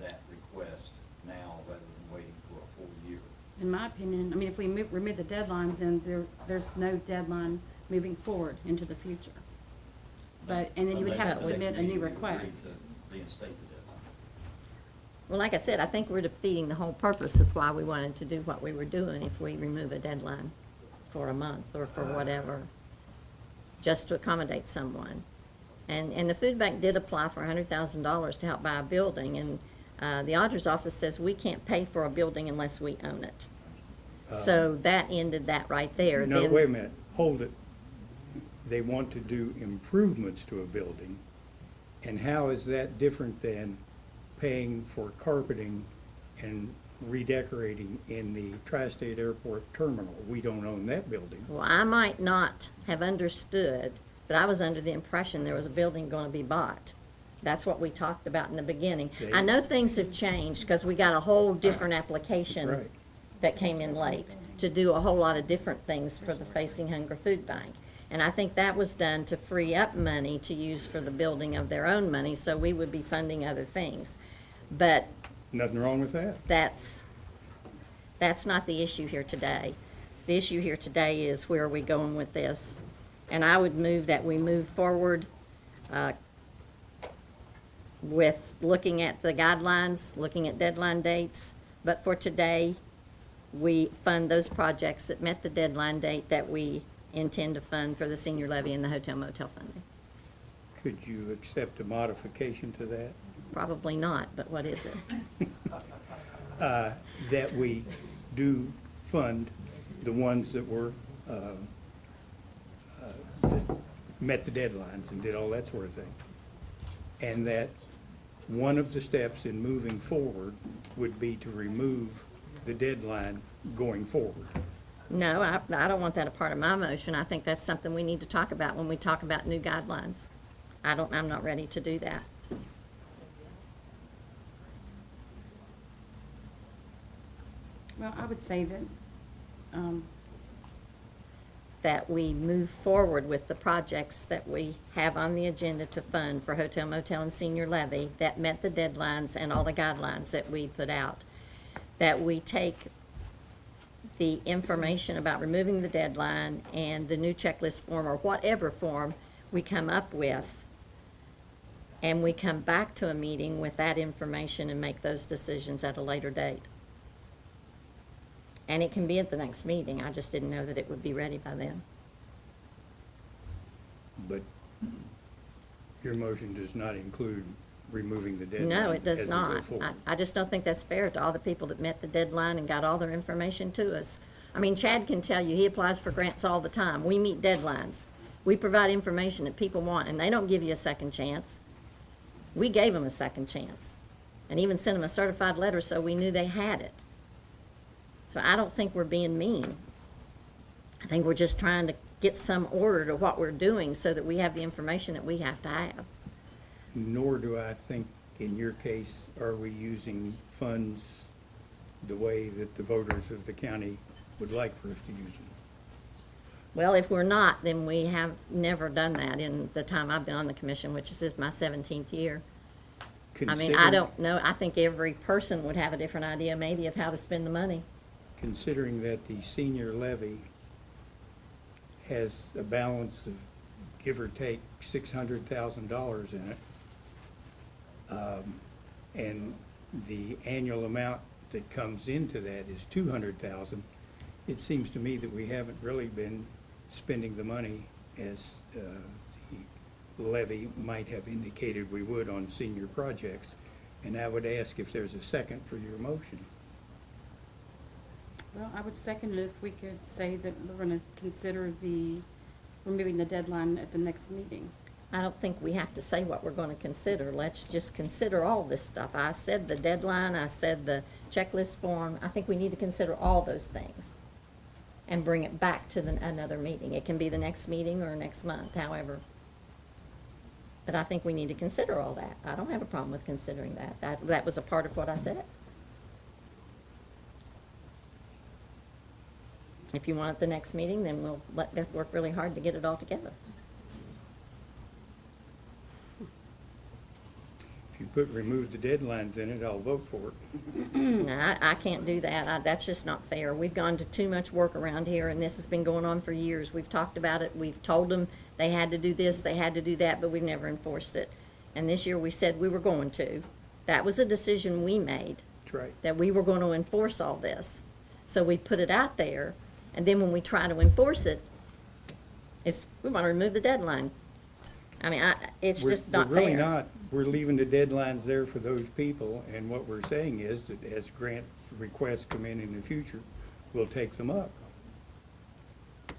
that request now rather than waiting for a full year? In my opinion, I mean, if we remove the deadline, then there's no deadline moving forward into the future. But, and then you would have to Unless submit a we new agree request. to reinstate the deadline. well, like I said, I think we're defeating the whole purpose of why we wanted to do what we were doing if we remove a deadline for a month or for whatever, just to accommodate someone. And the food bank did apply for $100,000 to help buy a building, and the auditor's office says we can't pay for a building unless we own it. So that ended that right there. No, Then- wait a minute, hold it. They want to do improvements to a building, and how is that different than paying for carpeting and redecorating in the Tri-State Airport terminal? We don't own that building. Well, I might not have understood, but I was under the impression there was a building going to be bought. That's what we talked about in the beginning. I know things have changed because we got a whole different application Right. that came in late to do a whole lot of different things for the Facing Hunger Food Bank. And I think that was done to free up money to use for the building of their own money, so we would be funding other things. But Nothing wrong with that. that's not the issue here today. The issue here today is where are we going with this? And I would move that we move forward with looking at the guidelines, looking at deadline dates. But for today, we fund those projects that met the deadline date that we intend to fund for the senior levy and the hotel motel funding. Could you accept a modification to that? Probably not, but what is it? That we do fund the ones that were, that met the deadlines and did all that sort of thing. And that one of the steps in moving forward would be to remove the deadline going forward. No, I don't want that a part of my motion. I think that's something we need to talk about when we talk about new guidelines. I'm not ready to do that. Well, I would say that, That we move forward with the projects that we have on the agenda to fund for hotel, motel, and senior levy that met the deadlines and all the guidelines that we put out. That we take the information about removing the deadline and the new checklist form, or whatever form we come up with, and we come back to a meeting with that information and make those decisions at a later date. And it can be at the next meeting. I just didn't know that it would be ready by then. But your motion does not include removing the deadlines No, it as does we go not. forward. I just don't think that's fair to all the people that met the deadline and got all their information to us. I mean, Chad can tell you, he applies for grants all the time. We meet deadlines. We provide information that people want, and they don't give you a second chance. We gave them a second chance, and even sent them a certified letter so we knew they had it. So I don't think we're being mean. I think we're just trying to get some order to what we're doing so that we have the information that we have to have. Nor do I think, in your case, are we using funds the way that the voters of the county would like for us to use them. Well, if we're not, then we have never done that in the time I've been on the commission, which is my 17th year. I mean, I don't know, I think every person would have a different idea maybe of how to spend the money. Considering that the senior levy has a balance of give or take $600,000 in it, and the annual amount that comes into that is $200,000, it seems to me that we haven't really been spending the money as the levy might have indicated we would on senior projects. And I would ask if there's a second for your motion. Well, I would second it if we could say that we're gonna consider the removing the deadline at the next meeting. I don't think we have to say what we're gonna consider. Let's just consider all this stuff. I said the deadline, I said the checklist form. I think we need to consider all those things and bring it back to another meeting. It can be the next meeting or next month, however. But I think we need to consider all that. I don't have a problem with considering that. That was a part of what I said. If you want it the next meeting, then we'll let Beth work really hard to get it all together. If you remove the deadlines in it, I'll vote for it. No, I can't do that. That's just not fair. We've gone to too much work around here, and this has been going on for years. We've talked about it. We've told them they had to do this, they had to do that, but we've never enforced it. And this year, we said we were going to. That was a decision we made, That's right. that we were going to enforce all this. So we put it out there, and then when we try to enforce it, we want to remove the deadline. I mean, it's just not We're fair. really not. We're leaving the deadlines there for those people, and what we're saying is that as grant requests come in the future, we'll take them up.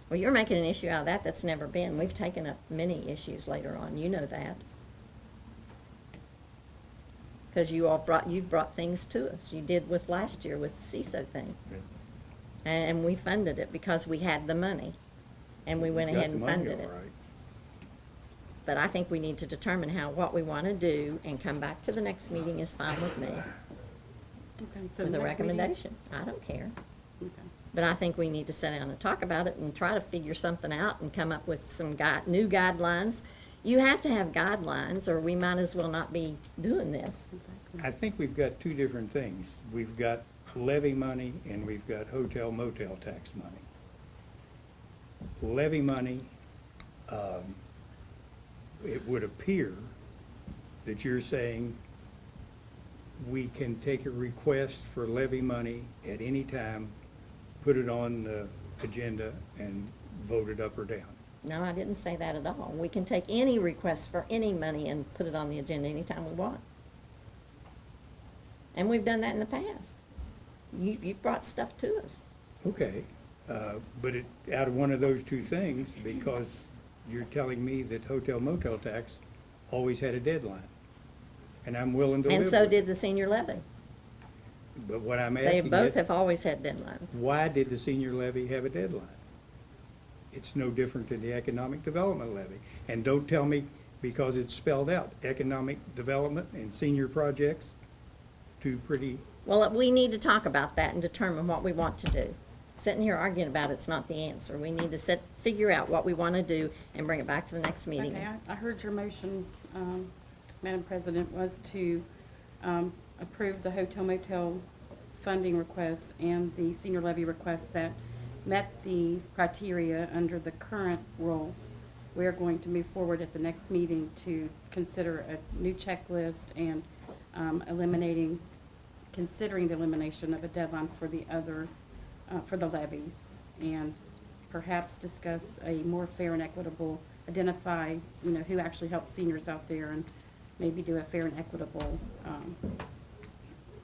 Well, you're making an issue out of that that's never been. We've taken up many issues later on. You know that. Because you brought things to us. You did with last year with the CISO thing. And we funded it because we had the money. And we went We've got ahead the and money funded all it. right. But I think we need to determine what we want to do and come back to the next meeting is fine with me, Okay, so with a next meeting- recommendation. I don't care. Okay. But I think we need to sit down and talk about it and try to figure something out and come up with some new guidelines. You have to have guidelines, or we might as well not be doing this. Exactly. I think we've got two different things. We've got levy money and we've got hotel motel tax money. Levy money, it would appear that you're saying we can take a request for levy money at any time, put it on the agenda and vote it up or down. No, I didn't say that at all. We can take any request for any money and put it on the agenda anytime we want. And we've done that in the past. You've brought stuff to us. Okay, but out of one of those two things, because you're telling me that hotel motel tax always had a deadline, and I'm willing to live And with so it. did the senior levy. But what I'm They asking both is, have always had deadlines. why did the senior levy have a deadline? It's no different than the economic development levy. And don't tell me, because it's spelled out, economic development and senior projects, two pretty, Well, we need to talk about that and determine what we want to do. Sitting here arguing about it's not the answer. We need to figure out what we want to do and bring it back to the next meeting. Okay, I heard your motion, Madam President, was to approve the hotel motel funding request and the senior levy request that met the criteria under the current rules. We are going to move forward at the next meeting to consider a new checklist and considering the elimination of a deadline for the other, for the levies, and perhaps discuss a more fair and equitable, identify, who actually helps seniors out there, and maybe do a fair and equitable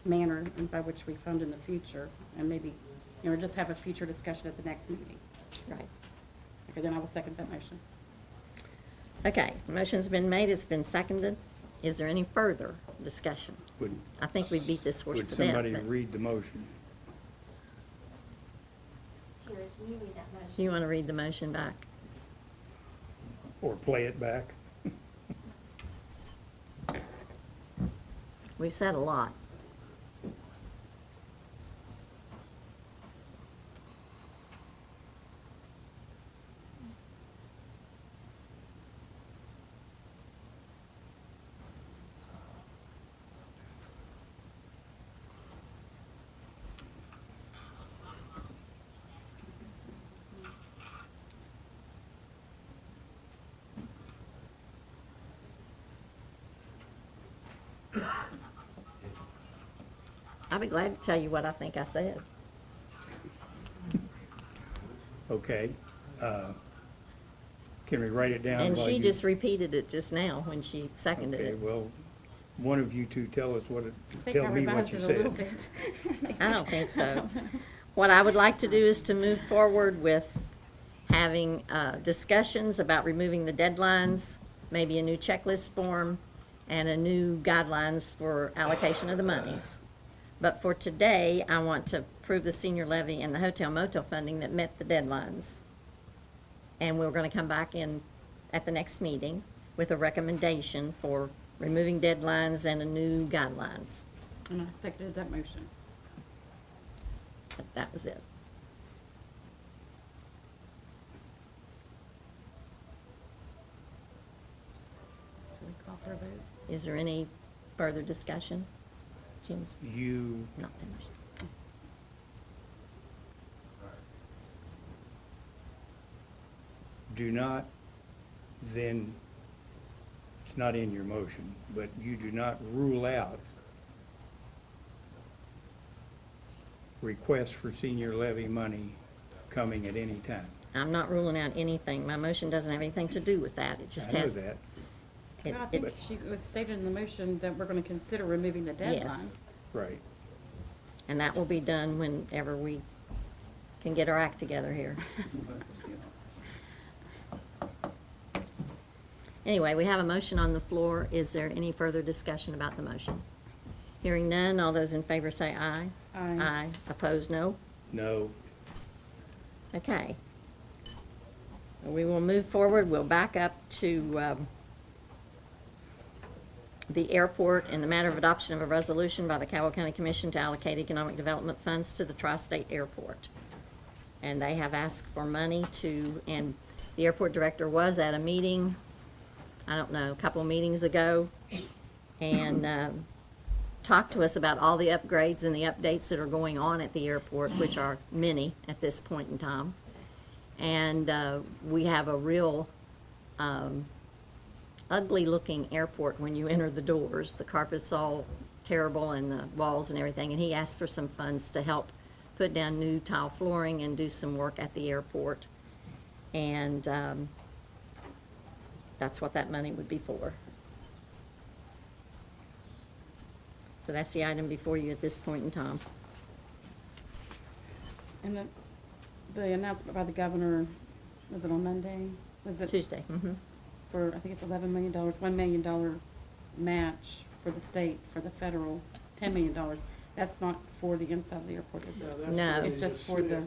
manner by which we fund in the future, and maybe, just have a future discussion at the next meeting. Right. Okay, then I will second that motion. Okay, motion's been made, it's been seconded. Is there any further discussion? would, I think we beat this horse would to death. somebody but- read the motion? Sherry, can you read that motion? You want to read the motion back? Or play it back? We've said a lot. I'll be glad to tell you what I think I said. Okay. Can we write it down? And while she you- just repeated it just now when she seconded Okay, it. well, one of you two tell us I think tell I me what revised you it a little said. bit. I don't think so. don't know. What I would like to do is to move forward with having discussions about removing the deadlines, maybe a new checklist form, and a new guidelines for allocation of the monies. But for today, I want to approve the senior levy and the hotel motel funding that met the deadlines. And we're gonna come back in at the next meeting with a recommendation for removing deadlines and a new guidelines. And I seconded that motion. But that was it. So we call for a vote? Is there any further discussion? Jim's You, not finished. do not then, it's not in your motion, but you do not rule out requests for senior levy money coming at any time. I'm not ruling out anything. My motion doesn't have anything to do with that. It just I know has. that. it- I think it- she was stated in the motion that we're gonna consider removing the deadline. Yes. Right. And that will be done whenever we can get our act together here. Anyway, we have a motion on the floor. Is there any further discussion about the motion? Hearing none, all those in favor say aye. Aye. Aye. Opposed, no? No, Okay. We will move forward. We'll back up to the airport in the matter of adoption of a resolution by the Caldwell County Commission to allocate economic development funds to the Tri-State Airport. And they have asked for money to, and the airport director was at a meeting, I don't know, a couple of meetings ago, and talked to us about all the upgrades and the updates that are going on at the airport, which are many at this point in time. And we have a real ugly-looking airport when you enter the doors. The carpet's all terrible and the walls and everything, and he asked for some funds to help put down new tile flooring and do some work at the airport. And that's what that money would be for. So that's the item before you at this point in time. And the announcement by the governor, was it on Monday? Was it Tuesday, for, I think it's $11 million, $1 million match for the state, for the federal, $10 million. That's not for the inside of the airport, is No, it? that's No. the It's just for the,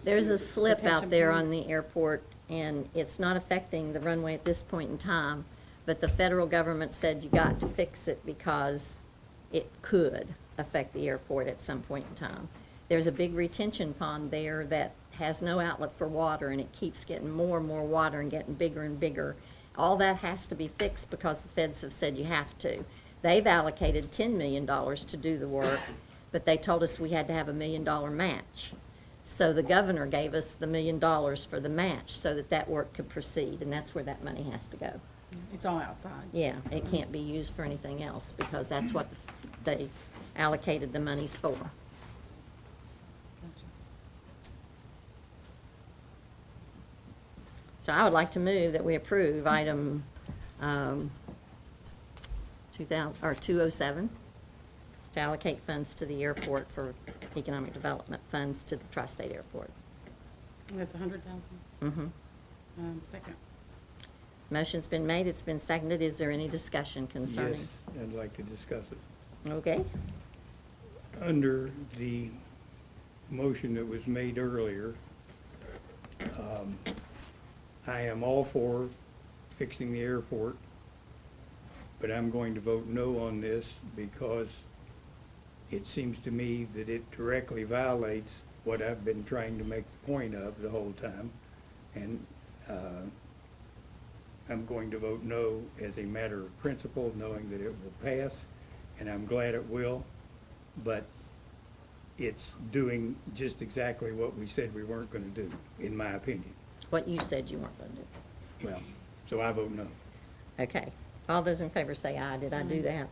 There's a slip Detention out there point. on the airport, and it's not affecting the runway at this point in time, but the federal government said you got to fix it because it could affect the airport at some point in time. There's a big retention pond there that has no outlet for water, and it keeps getting more and more water and getting bigger and bigger. All that has to be fixed because the feds have said you have to. They've allocated $10 million to do the work, but they told us we had to have a $1 million match. So the governor gave us the $1 million for the match so that that work could proceed, and that's where that money has to go. it's all outside. Yeah, it can't be used for anything else because that's what they allocated the monies for. Gotcha. So I would like to move that we approve item 207 to allocate funds to the airport for economic development funds to the Tri-State Airport. And that's 100,000. Mm-hmm. Second. Motion's been made, it's been seconded. Is there any discussion concerning? yes, I'd like to discuss it. Okay, Under the motion that was made earlier, I am all for fixing the airport, but I'm going to vote no on this because it seems to me that it directly violates what I've been trying to make the point of the whole time. And I'm going to vote no as a matter of principle, knowing that it will pass, and I'm glad it will, but it's doing just exactly what we said we weren't gonna do, in my opinion. what you said you weren't going to do. Well, so I vote no. Okay, all those in favor say aye. Did I do that?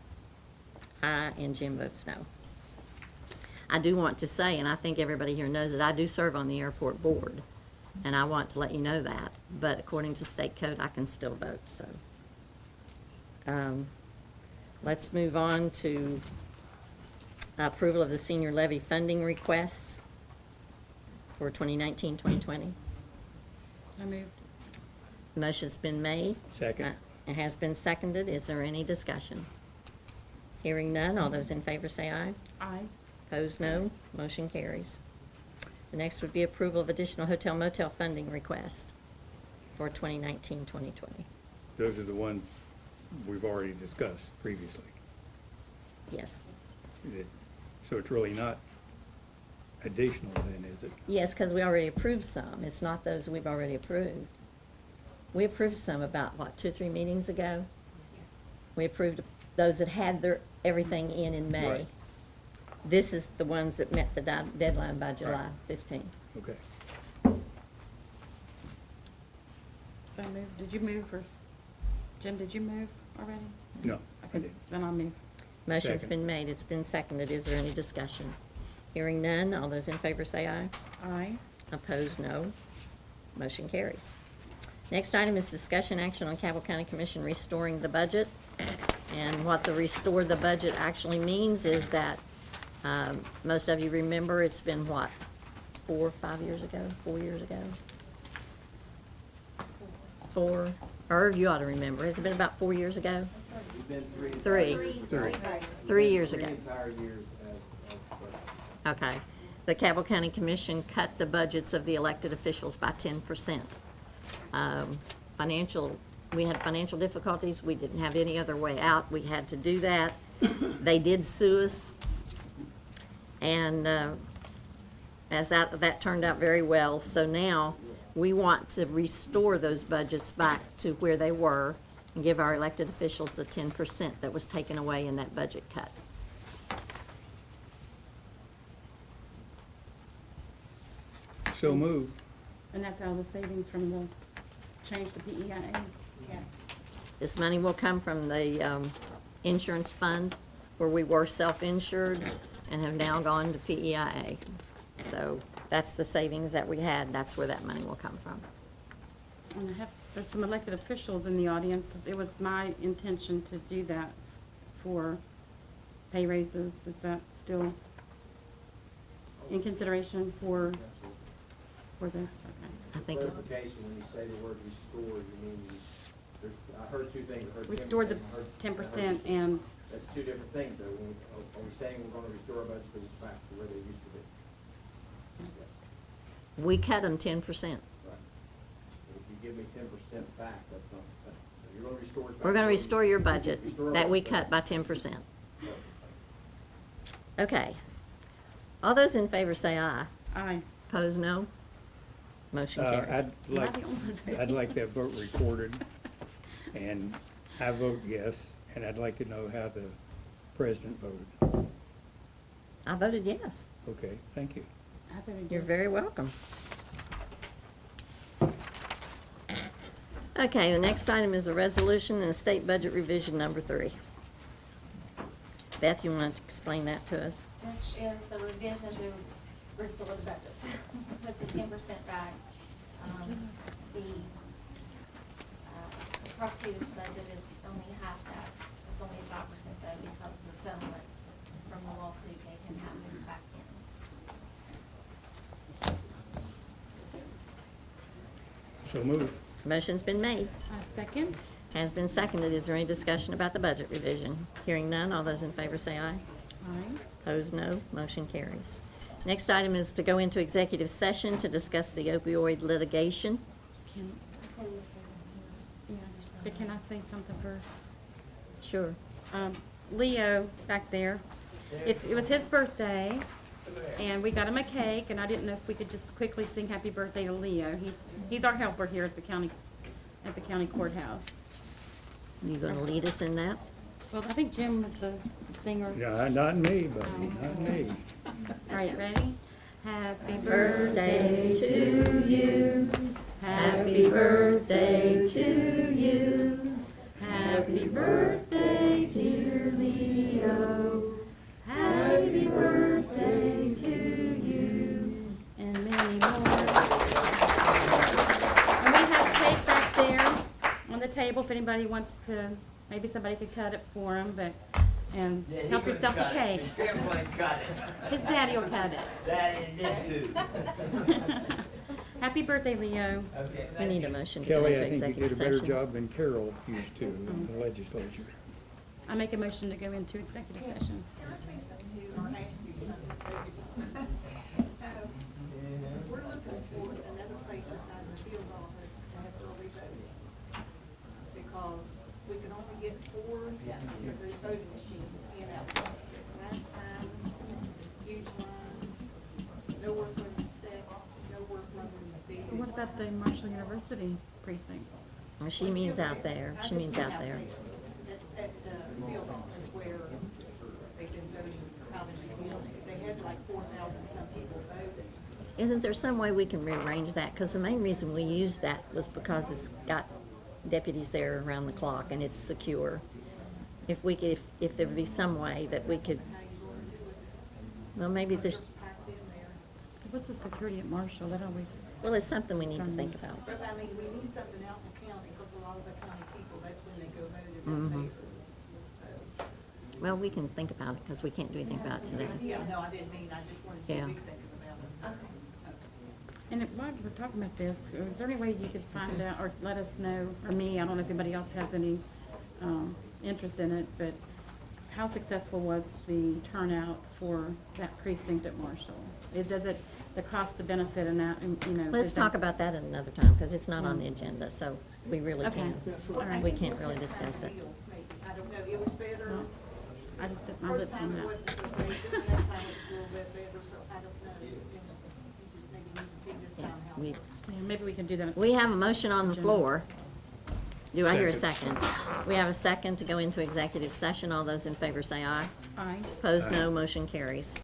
Aye, and Jim votes no. I do want to say, and I think everybody here knows that I do serve on the airport board, and I want to let you know that, but according to state code, I can still vote, so. Let's move on to approval of the senior levy funding requests for 2019, 2020. So moved. Motion's been made. Second. It has been seconded. Is there any discussion? Hearing none, all those in favor say aye. Aye. Opposed, no. Motion carries. The next would be approval of additional hotel motel funding request for 2019-2020. Those are the ones we've already discussed previously. Yes. So it's really not additional then, is it? Yes, because we already approved some. It's not those we've already approved. We approved some about, what, 2 or 3 meetings ago? We approved those that had their, everything in May. Right. This is the ones that met the deadline by July Right. 15. Okay. So moved. Did you move or, Jim, did you move already? No, I Okay, didn't. then I'll move. Motion's Second. been made, it's been seconded. Is there any discussion? Hearing none, all those in favor say aye. Aye. Opposed, no. Motion carries. Next item is discussion action on Cabell County Commission restoring the budget. And what the restore the budget actually means is that, most of you remember, it's been what, 4 or 5 years ago, 4 years ago? 4, or you ought to remember, has it been about 4 years ago? It's been three. Three. Three. 3 years ago. Three entire years as president. Okay. The Cabell County Commission cut the budgets of the elected officials by 10%. We had financial difficulties. We didn't have any other way out. We had to do that. They did sue us. And as that turned out very well. So now we want to restore those budgets back to where they were and give our elected officials the 10% that was taken away in that budget cut. So moved. And that's out of the savings from the change to PEIA. Yes. This money will come from the insurance fund where we were self-insured and have now gone to PEIA. So that's the savings that we had, that's where that money will come from. And there's some elected officials in the audience. It was my intention to do that for pay raises. Is that still in consideration for this? Okay. I think, Clarification, when you say the word restore, you mean, I heard 2 things. I heard 10%, Restore the I heard 10% and, That's 2 different things, though. Are we saying we're gonna restore our budgets back to where they used to be? Yes, we cut them 10%. right. If you give me 10% back, that's not the same. So you're gonna restore it back. We're gonna to- restore your budget Restore our that we budget cut by back. 10%. Okay. All those in favor say aye. aye. Opposed, no. Motion carries. I'd like that vote recorded, and I vote yes, and I'd like to know how the president voted. I voted yes. Okay, thank you. I voted You're yes. very welcome. Okay, the next item is a resolution and state budget revision number 3. Beth, you want to explain that to us? Which is the revision to restore the budget, with the 10% back. The prosecutor's budget is only half that, it's only 5% though, because of the settlement from the lawsuit gave him half his back in. So moved. Motion's been made, Second? has been seconded. Is there any discussion about the budget revision? Hearing none, all those in favor say aye. Aye. Opposed, no. Motion carries. Next item is to go into executive session to discuss the opioid litigation. Can, yeah, but can I say something first? Sure. Leo back there, it was his birthday, and we got him a cake, and I didn't know if we could just quickly sing happy birthday to Leo. He's our helper here at the county courthouse. You gonna lead us in that? Well, I think Jim was the singer. No, not me, buddy, not me. All right, ready? Happy Birthday to you. Happy birthday to you. Happy birthday, dear Leo. Happy birthday to you. and many more. And we have cake back there on the table if anybody wants to, maybe somebody could cut it for him, and help yourself to cake. Everyone cut it. His daddy will cut it. Daddy did too. Happy birthday, Leo. Okay, We need a motion to go Kelly, into I think you executive did a better session. job than Carol used to in the legislature. I make a motion to go into executive session. Can I say something to you, or ask you something, please? We're looking for another place besides the field office to have early voting. Because we can only get 4 of those voting machines in out. Last time, huge lines, nowhere for the sick, nowhere for the big. What about the Marshall University precinct? Well, she means out there, she means out there. At the field office where they've been voting out in the community. They had like 4,000 some people voting. Isn't there some way we can rearrange that? Because the main reason we used that was because it's got deputies there around the clock and it's secure. If we could, if there would be some way that we could, How you gonna do it? well, maybe there's, Just packed in there. What's the security at Marshall? That always, well, it's something we need to think about. But I mean, we need something out in the county, because a lot of the county people, that's when they go vote in Mhm. their favor. Well, we can think about it because we can't do anything about it today. Yeah, no, I didn't mean, I just wanted you Yeah. to be thinking about it. and while we're talking about this, is there any way you could find out or let us know, or me, I don't know if anybody else has any, interest in it, but how successful was the turnout for that precinct at Marshall? Does it, the cost to benefit and that, and, you know? Let's does that- talk about that at another time because it's not on the agenda, so we really Okay. can't. Yeah, sure. Well, I We think can't it really was discuss it. ideal, maybe. I don't know, it was better. No, I just set my First lips time on it that. wasn't so great, the next time it's a little bit better, so I don't know. You just maybe need to see this time how. We, Yeah, maybe we can do that. we have a motion on the Agenda. floor. Do I hear a second? We have a second to go into executive session. All those in favor say aye. Aye. Opposed, no. Motion carries.